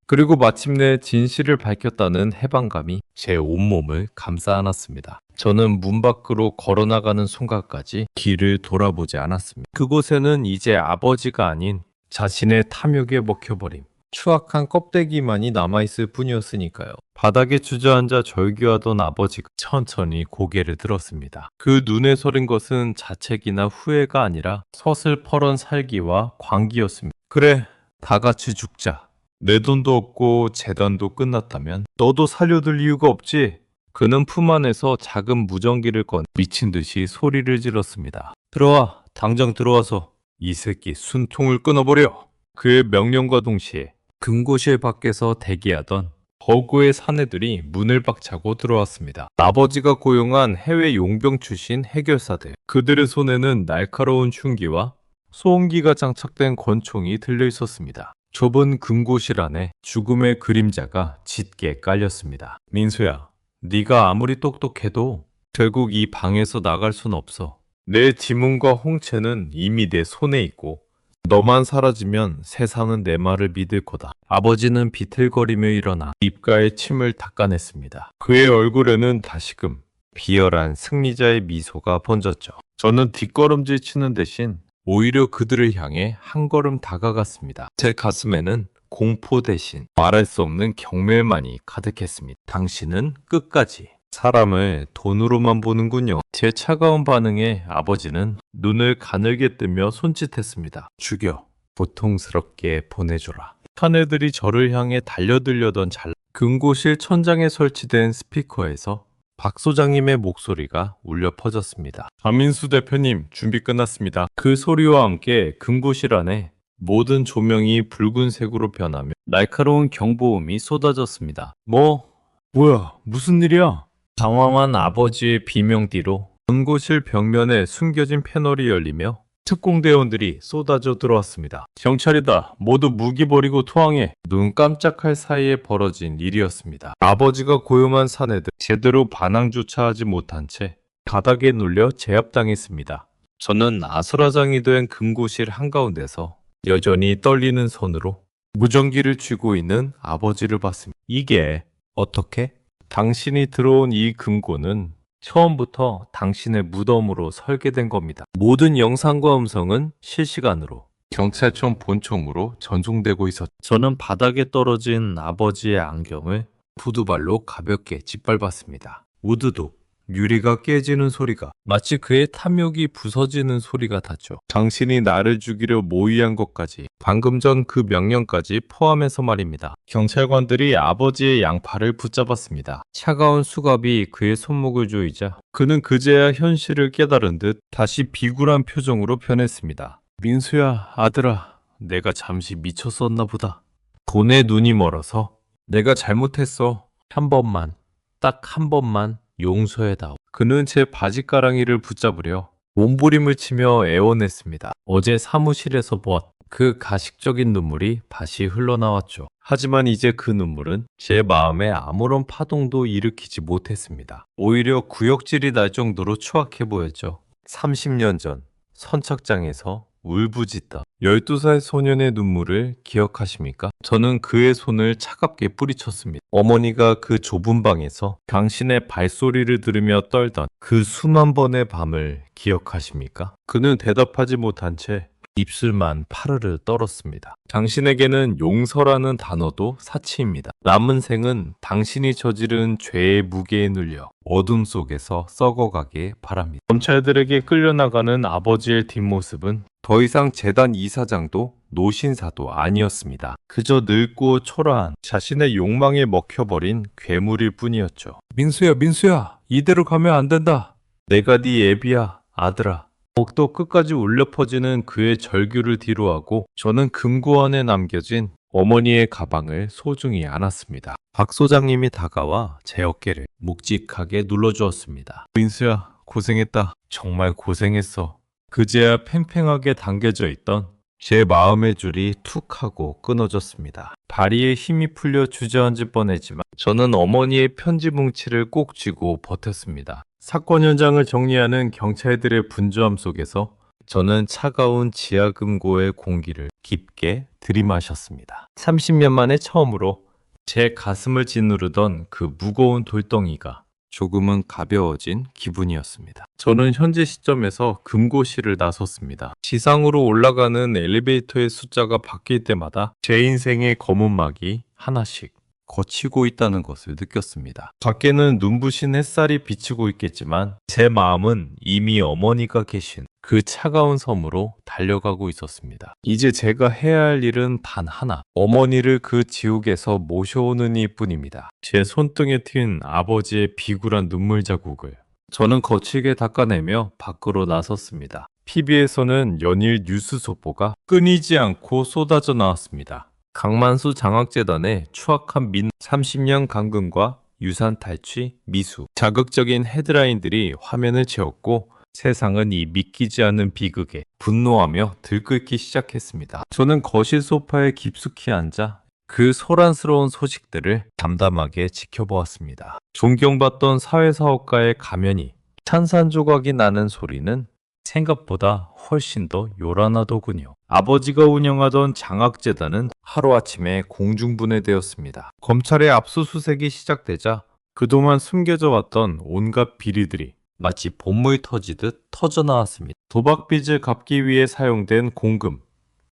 그리고 마침내 진실을 밝혔다는 해방감이 제 온몸을 감싸 안았습니다. 저는 문 밖으로 걸어나가는 순간까지 뒤를 돌아보지 않았습니다. 그곳에는 이제 아버지가 아닌 자신의 탐욕에 먹혀버림, 추악한 껍데기만이 남아있을 뿐이었으니까요. 바닥에 주저앉아 절규하던 아버지가 천천히 고개를 들었습니다. 그 눈에 서린 것은 자책이나 후회가 아니라 서슬퍼런 살기와 광기였습니다. 그래, 다 같이 죽자. 내 돈도 없고 재단도 끝났다면 너도 살려둘 이유가 없지. 그는 품 안에서 작은 무전기를 꺼내 미친 듯이 소리를 질렀습니다. 들어와, 당장 들어와서 이 새끼 순통을 끊어버려. 그의 명령과 동시에 금고실 밖에서 대기하던 버구의 사내들이 문을 박차고 들어왔습니다. 아버지가 고용한 해외 용병 출신 해결사들. 그들의 손에는 날카로운 흉기와 소음기가 장착된 권총이 들려 있었습니다. 좁은 금고실 안에 죽음의 그림자가 짙게 깔렸습니다. 민수야, 네가 아무리 똑똑해도 결국 이 방에서 나갈 순 없어. 내 지문과 홍채는 이미 내 손에 있고 너만 사라지면 세상은 내 말을 믿을 거다. 아버지는 비틀거리며 일어나 입가에 침을 닦아냈습니다. 그의 얼굴에는 다시금 비열한 승리자의 미소가 번졌죠. 저는 뒷걸음질 치는 대신 오히려 그들을 향해 한 걸음 다가갔습니다. 제 가슴에는 공포 대신 말할 수 없는 경멸만이 가득했습니다. 당신은 끝까지 사람을 돈으로만 보는군요. 제 차가운 반응에 아버지는 눈을 가늘게 뜨며 손짓했습니다. 죽여. 고통스럽게 보내줘라. 사내들이 저를 향해 달려들려던 금고실 천장에 설치된 스피커에서 박 소장님의 목소리가 울려 퍼졌습니다. 박민수 대표님, 준비 끝났습니다. 그 소리와 함께 금고실 안에 모든 조명이 붉은색으로 변하며 날카로운 경보음이 쏟아졌습니다. 뭐야, 무슨 일이야? 당황한 아버지의 비명 뒤로 금고실 벽면에 숨겨진 패널이 열리며 특공대원들이 쏟아져 들어왔습니다. 경찰이다. 모두 무기 버리고 투항해. 눈 깜짝할 사이에 벌어진 일이었습니다. 아버지가 고용한 사내들 제대로 반항조차 하지 못한 채 바닥에 눌려 제압당했습니다. 저는 아수라장이 된 금고실 한가운데서 여전히 떨리는 손으로 무전기를 쥐고 있는 아버지를 봤습니다. 이게 어떻게? 당신이 들어온 이 금고는 처음부터 당신의 무덤으로 설계된 겁니다. 모든 영상과 음성은 실시간으로 경찰청 본청으로 전송되고 있었죠. 저는 바닥에 떨어진 아버지의 안경을 부두발로 가볍게 짓밟았습니다. 우드독, 유리가 깨지는 소리가 마치 그의 탐욕이 부서지는 소리 같았죠. 당신이 나를 죽이려 모의한 것까지, 방금 전 그 명령까지 포함해서 말입니다. 경찰관들이 아버지의 양팔을 붙잡았습니다. 차가운 수갑이 그의 손목을 조이자 그는 그제야 현실을 깨달은 듯 다시 비굴한 표정으로 변했습니다. 민수야, 아들아, 내가 잠시 미쳤었나 보다. 돈에 눈이 멀어서 내가 잘못했어. 한 번만, 딱 한 번만 용서해다오. 그는 제 바지가랑이를 붙잡으려 몸부림을 치며 애원했습니다. 어제 사무실에서 보았 그 가식적인 눈물이 다시 흘러나왔죠. 하지만 이제 그 눈물은 제 마음에 아무런 파동도 일으키지 못했습니다. 오히려 구역질이 날 정도로 추악해 보였죠. 30년 전 선착장에서 울부짖던 12살 소년의 눈물을 기억하십니까? 저는 그의 손을 차갑게 뿌리쳤습니다. 어머니가 그 좁은 방에서 당신의 발소리를 들으며 떨던 그 수만 번의 밤을 기억하십니까? 그는 대답하지 못한 채 입술만 파르르 떨었습니다. 당신에게는 용서라는 단어도 사치입니다. 남은 생은 당신이 저지른 죄의 무게에 눌려 어둠 속에서 썩어가길 바랍니다. 검찰들에게 끌려나가는 아버지의 뒷모습은 더 이상 재단 이사장도 노신사도 아니었습니다. 그저 늙고 초라한 자신의 욕망에 먹혀버린 괴물일 뿐이었죠. 민수야, 이대로 가면 안 된다. 내가 네 애비야, 아들아. 더욱더 끝까지 울려 퍼지는 그의 절규를 뒤로하고 저는 금고안에 남겨진 어머니의 가방을 소중히 안았습니다. 박 소장님이 다가와 제 어깨를 묵직하게 눌러주었습니다. 민수야, 고생했다. 정말 고생했어. 그제야 팽팽하게 당겨져 있던 제 마음의 줄이 툭 하고 끊어졌습니다. 다리에 힘이 풀려 주저앉을 뻔했지만 저는 어머니의 편지 뭉치를 꼭 쥐고 버텼습니다. 사건 현장을 정리하는 경찰들의 분주함 속에서 저는 차가운 지하금고의 공기를 깊게 들이마셨습니다. 30년 만에 처음으로 제 가슴을 짓누르던 그 무거운 돌덩이가 조금은 가벼워진 기분이었습니다. 저는 현재 시점에서 금고실을 나섰습니다. 지상으로 올라가는 엘리베이터의 숫자가 바뀔 때마다 제 인생의 검은 막이 하나씩 거치고 있다는 것을 느꼈습니다. 밖에는 눈부신 햇살이 비치고 있겠지만 제 마음은 이미 어머니가 계신 그 차가운 섬으로 달려가고 있었습니다. 이제 제가 해야 할 일은 단 하나, 어머니를 그 지옥에서 모셔오는 일뿐입니다. 제 손등에 튄 아버지의 비굴한 눈물 자국을 저는 거칠게 닦아내며 밖으로 나섰습니다. TV에서는 연일 뉴스 속보가 끊이지 않고 쏟아져 나왔습니다. 강만수 장학재단의 추악한 30년 감금과 유산 탈취, 미수. 자극적인 헤드라인들이 화면을 채웠고 세상은 이 믿기지 않는 비극에 분노하며 들끓기 시작했습니다. 저는 거실 소파에 깊숙이 앉아 그 소란스러운 소식들을 담담하게 지켜보았습니다. 존경받던 사회사업가의 가면이 산산조각이 나는 소리는 생각보다 훨씬 더 요란하더군요. 아버지가 운영하던 장학재단은 하루아침에 공중분해되었습니다. 검찰의 압수수색이 시작되자 그동안 숨겨져 왔던 온갖 비리들이 마치 봇물 터지듯 터져나왔습니다. 도박빚을 갚기 위해 사용된 공금,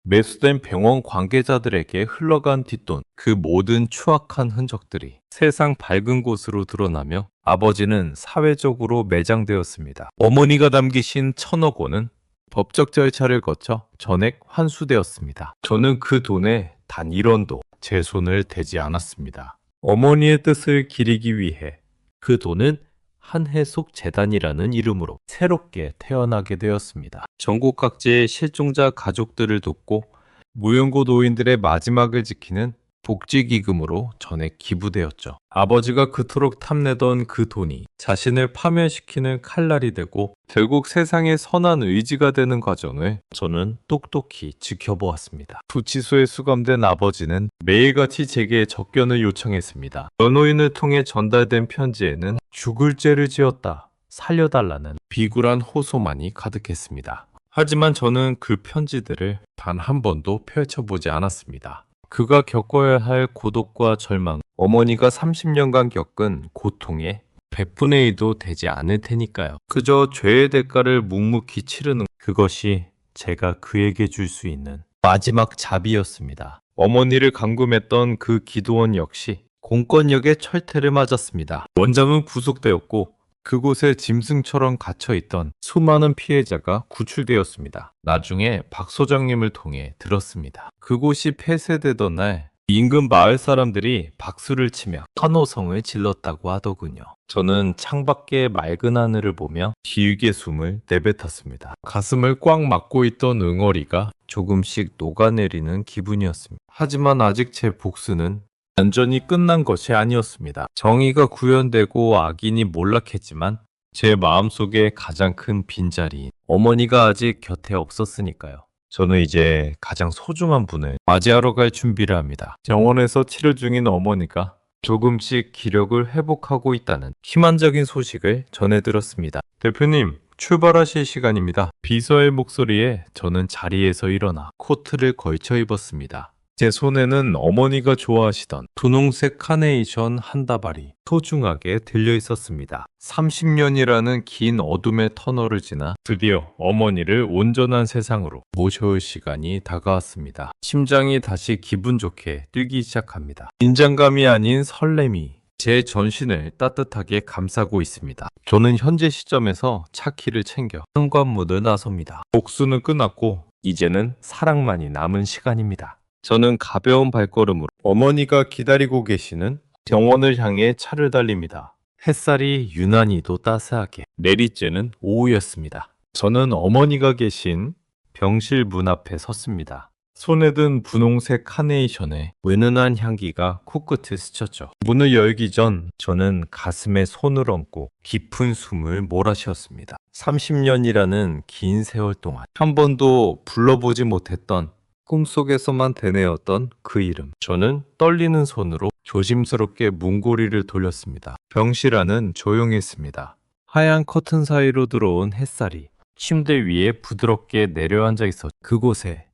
매수된 병원 관계자들에게 흘러간 뒷돈, 그 모든 추악한 흔적들이 세상 밝은 곳으로 드러나며 아버지는 사회적으로 매장되었습니다. 어머니가 남기신 1,000억 원은 법적 절차를 거쳐 전액 환수되었습니다. 저는 그 돈에 단 1원도 제 손을 대지 않았습니다. 어머니의 뜻을 기리기 위해 그 돈은 한해속 재단이라는 이름으로 새롭게 태어나게 되었습니다. 전국 각지의 실종자 가족들을 돕고 무연고 노인들의 마지막을 지키는 복지기금으로 전액 기부되었죠. 아버지가 그토록 탐내던 그 돈이 자신을 파멸시키는 칼날이 되고 결국 세상의 선한 의지가 되는 과정을 저는 똑똑히 지켜보았습니다. 구치소에 수감된 아버지는 매일같이 제게 접견을 요청했습니다. 변호인을 통해 전달된 편지에는 죽을 죄를 지었다, 살려달라는 비굴한 호소만이 가득했습니다. 하지만 저는 그 편지들을 단 한 번도 펼쳐보지 않았습니다. 그가 겪어야 할 고독과 절망, 어머니가 30년간 겪은 고통의 100분의 1도 되지 않을 테니까요. 그저 죄의 대가를 묵묵히 치르는 그것이 제가 그에게 줄 수 있는 마지막 자비였습니다. 어머니를 감금했던 그 기도원 역시 공권력의 철퇴를 맞았습니다. 원장은 구속되었고 그곳에 짐승처럼 갇혀있던 수많은 피해자가 구출되었습니다. 나중에 박 소장님을 통해 들었습니다. 그곳이 폐쇄되던 날 인근 마을 사람들이 박수를 치며 환호성을 질렀다고 하더군요. 저는 창밖의 맑은 하늘을 보며 기슭의 숨을 내뱉었습니다. 가슴을 꽉 막고 있던 응어리가 조금씩 녹아내리는 기분이었습니다. 하지만 아직 제 복수는 완전히 끝난 것이 아니었습니다. 정의가 구현되고 악인이 몰락했지만 제 마음속에 가장 큰 빈자리인 어머니가 아직 곁에 없었으니까요. 저는 이제 가장 소중한 분을 맞이하러 갈 준비를 합니다. 병원에서 치료 중인 어머니가 조금씩 기력을 회복하고 있다는 희망적인 소식을 전해들었습니다. 대표님, 출발하실 시간입니다. 비서의 목소리에 저는 자리에서 일어나 코트를 걸쳐 입었습니다. 제 손에는 어머니가 좋아하시던 분홍색 카네이션 한 다발이 소중하게 들려 있었습니다. 30년이라는 긴 어둠의 터널을 지나 드디어 어머니를 온전한 세상으로 모셔올 시간이 다가왔습니다. 심장이 다시 기분 좋게 뛰기 시작합니다. 긴장감이 아닌 설렘이 제 전신을 따뜻하게 감싸고 있습니다. 저는 현재 시점에서 차 키를 챙겨 현관문을 나섭니다. 복수는 끝났고 이제는 사랑만이 남은 시간입니다. 저는 가벼운 발걸음으로 어머니가 기다리고 계시는 병원을 향해 차를 달립니다. 햇살이 유난히도 따스하게. 내리쬐는 오후였습니다. 저는 어머니가 계신 병실 문 앞에 섰습니다. 손에 든 분홍색 카네이션에 은은한 향기가 코끝을 스쳤죠. 문을 열기 전 저는 가슴에 손을 얹고 깊은 숨을 몰아쉬었습니다. 30년이라는 긴 세월 동안 한 번도 불러보지 못했던 꿈속에서만 되뇌었던 그 이름. 저는 떨리는 손으로 조심스럽게 문고리를 돌렸습니다. 병실 안은 조용했습니다. 하얀 커튼 사이로 들어온 햇살이 침대 위에 부드럽게 내려앉아 있었. 그곳에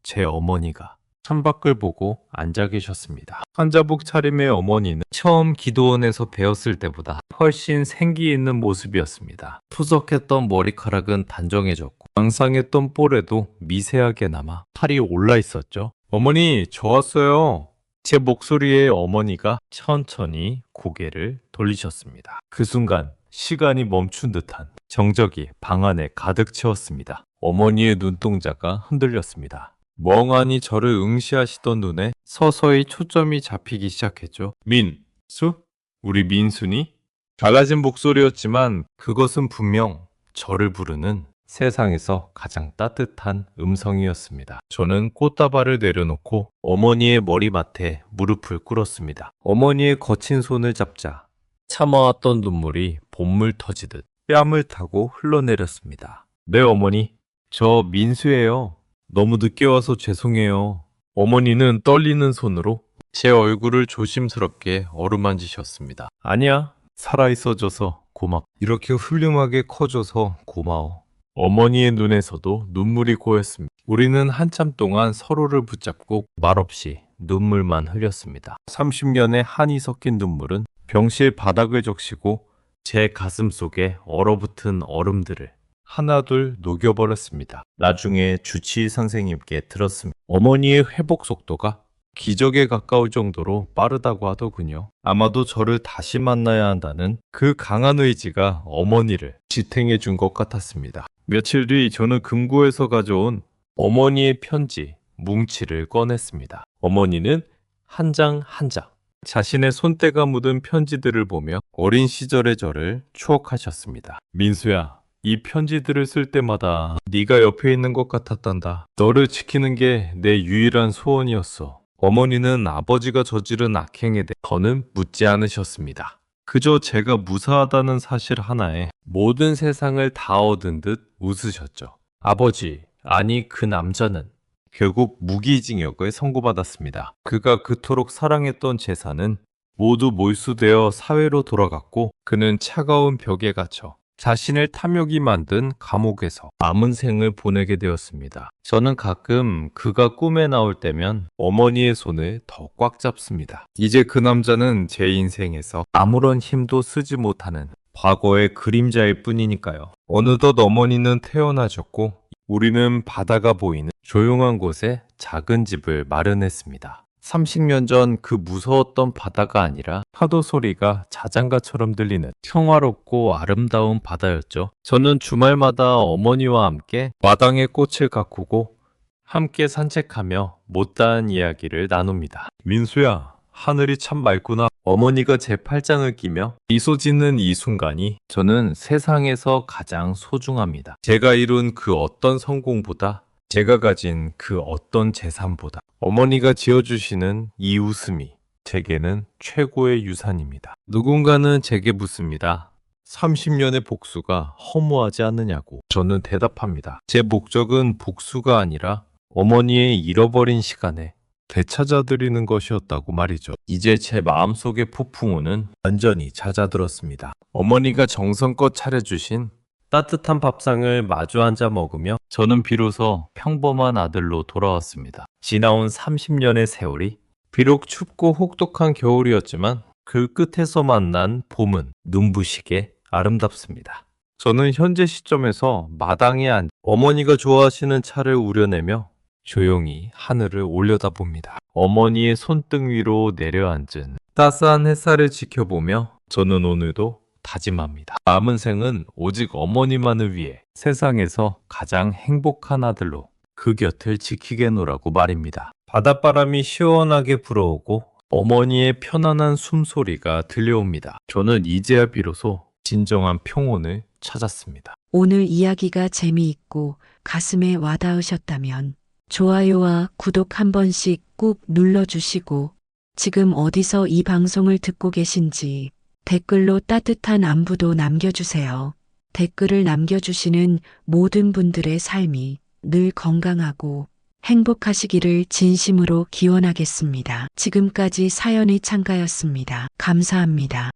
제 어머니가 창밖을 보고 앉아 계셨습니다. 한자복 차림의 어머니는 처음 기도원에서 배웠을 때보다 훨씬 생기 있는 모습이었습니다. 푸석했던 머리카락은 단정해졌고 앙상했던 볼에도 미세하게 남아 팔이 올라 있었죠. 어머니, 저 왔어요. 제 목소리에 어머니가 천천히 고개를 돌리셨습니다. 그 순간 시간이 멈춘 듯한 정적이 방 안에 가득 채웠습니다. 어머니의 눈동자가 흔들렸습니다. 멍하니 저를 응시하시던 눈에 서서히 초점이 잡히기 시작했죠. 민수? 우리 민수니? 갈라진 목소리였지만 그것은 분명 저를 부르는 세상에서 가장 따뜻한 음성이었습니다. 저는 꽃다발을 내려놓고 어머니의 머리맡에 무릎을 꿇었습니다. 어머니의 거친 손을 잡자 참아왔던 눈물이 봇물 터지듯 뺨을 타고 흘러내렸습니다. 네, 어머니. 저 민수예요. 너무 늦게 와서 죄송해요. 어머니는 떨리는 손으로 제 얼굴을 조심스럽게 어루만지셨습니다. 아니야, 살아있어줘서 고맙. 이렇게 훌륭하게 커줘서 고마워. 어머니의 눈에서도 눈물이 고였습니다. 우리는 한참 동안 서로를 붙잡고 말없이 눈물만 흘렸습니다. 30년의 한이 섞인 눈물은 병실 바닥을 적시고 제 가슴 속에 얼어붙은 얼음들을 하나둘 녹여버렸습니다. 나중에 주치의 선생님께 들었습니다. 어머니의 회복 속도가 기적에 가까울 정도로 빠르다고 하더군요. 아마도 저를 다시 만나야 한다는 그 강한 의지가 어머니를 지탱해 준 것 같았습니다. 며칠 뒤 저는 금고에서 가져온 어머니의 편지 뭉치를 꺼냈습니다. 어머니는 한 장 한 장 자신의 손때가 묻은 편지들을 보며 어린 시절의 저를 추억하셨습니다. 민수야, 이 편지들을 쓸 때마다 네가 옆에 있는 것 같았단다. 너를 지키는 게 내 유일한 소원이었어. 어머니는 아버지가 저지른 악행에 대해 더는 묻지 않으셨습니다. 그저 제가 무사하다는 사실 하나에 모든 세상을 다 얻은 듯 웃으셨죠. 아버지, 아니 그 남자는 결국 무기징역을 선고받았습니다. 그가 그토록 사랑했던 재산은 모두 몰수되어 사회로 돌아갔고 그는 차가운 벽에 갇혀 자신을 탐욕이 만든 감옥에서 남은 생을 보내게 되었습니다. 저는 가끔 그가 꿈에 나올 때면 어머니의 손을 더 꽉 잡습니다. 이제 그 남자는 제 인생에서 아무런 힘도 쓰지 못하는 과거의 그림자일 뿐이니까요. 어느덧 어머니는 태어나셨고 우리는 바다가 보이는 조용한 곳에 작은 집을 마련했습니다. 30년 전 그 무서웠던 바다가 아니라 파도 소리가 자장가처럼 들리는 평화롭고 아름다운 바다였죠. 저는 주말마다 어머니와 함께 마당에 꽃을 가꾸고 함께 산책하며 못다한 이야기를 나눕니다. 민수야, 하늘이 참 맑구나. 어머니가 제 팔짱을 끼며 미소 짓는 이 순간이 저는 세상에서 가장 소중합니다. 제가 이룬 그 어떤 성공보다 제가 가진 그 어떤 재산보다 어머니가 지어주시는 이 웃음이 제게는 최고의 유산입니다. 누군가는 제게 묻습니다. 30년의 복수가 허무하지 않느냐고. 저는 대답합니다. 제 목적은 복수가 아니라 어머니의 잃어버린 시간에 되찾아드리는 것이었다고 말이죠. 이제 제 마음속의 폭풍우는 완전히 잦아들었습니다. 어머니가 정성껏 차려주신 따뜻한 밥상을 마주 앉아 먹으며 저는 비로소 평범한 아들로 돌아왔습니다. 지나온 30년의 세월이 비록 춥고 혹독한 겨울이었지만 그 끝에서 만난 봄은 눈부시게 아름답습니다. 저는 현재 시점에서 마당에 앉아 어머니가 좋아하시는 차를 우려내며 조용히 하늘을 올려다봅니다. 어머니의 손등 위로 내려앉은 따스한 햇살을 지켜보며 저는 오늘도 다짐합니다. 남은 생은 오직 어머니만을 위해 세상에서 가장 행복한 아들로 그 곁을 지키겠노라고 말입니다. 바닷바람이 시원하게 불어오고 어머니의 편안한 숨소리가 들려옵니다. 저는 이제야 비로소 진정한 평온을 찾았습니다. 오늘 이야기가 재미있고 가슴에 와닿으셨다면 좋아요와 구독 한 번씩 꾹 눌러주시고 지금 어디서 이 방송을 듣고 계신지 댓글로 따뜻한 안부도 남겨주세요. 댓글을 남겨주시는 모든 분들의 삶이 늘 건강하고 행복하시기를 진심으로 기원하겠습니다. 지금까지 사연의 창가였습니다. 감사합니다.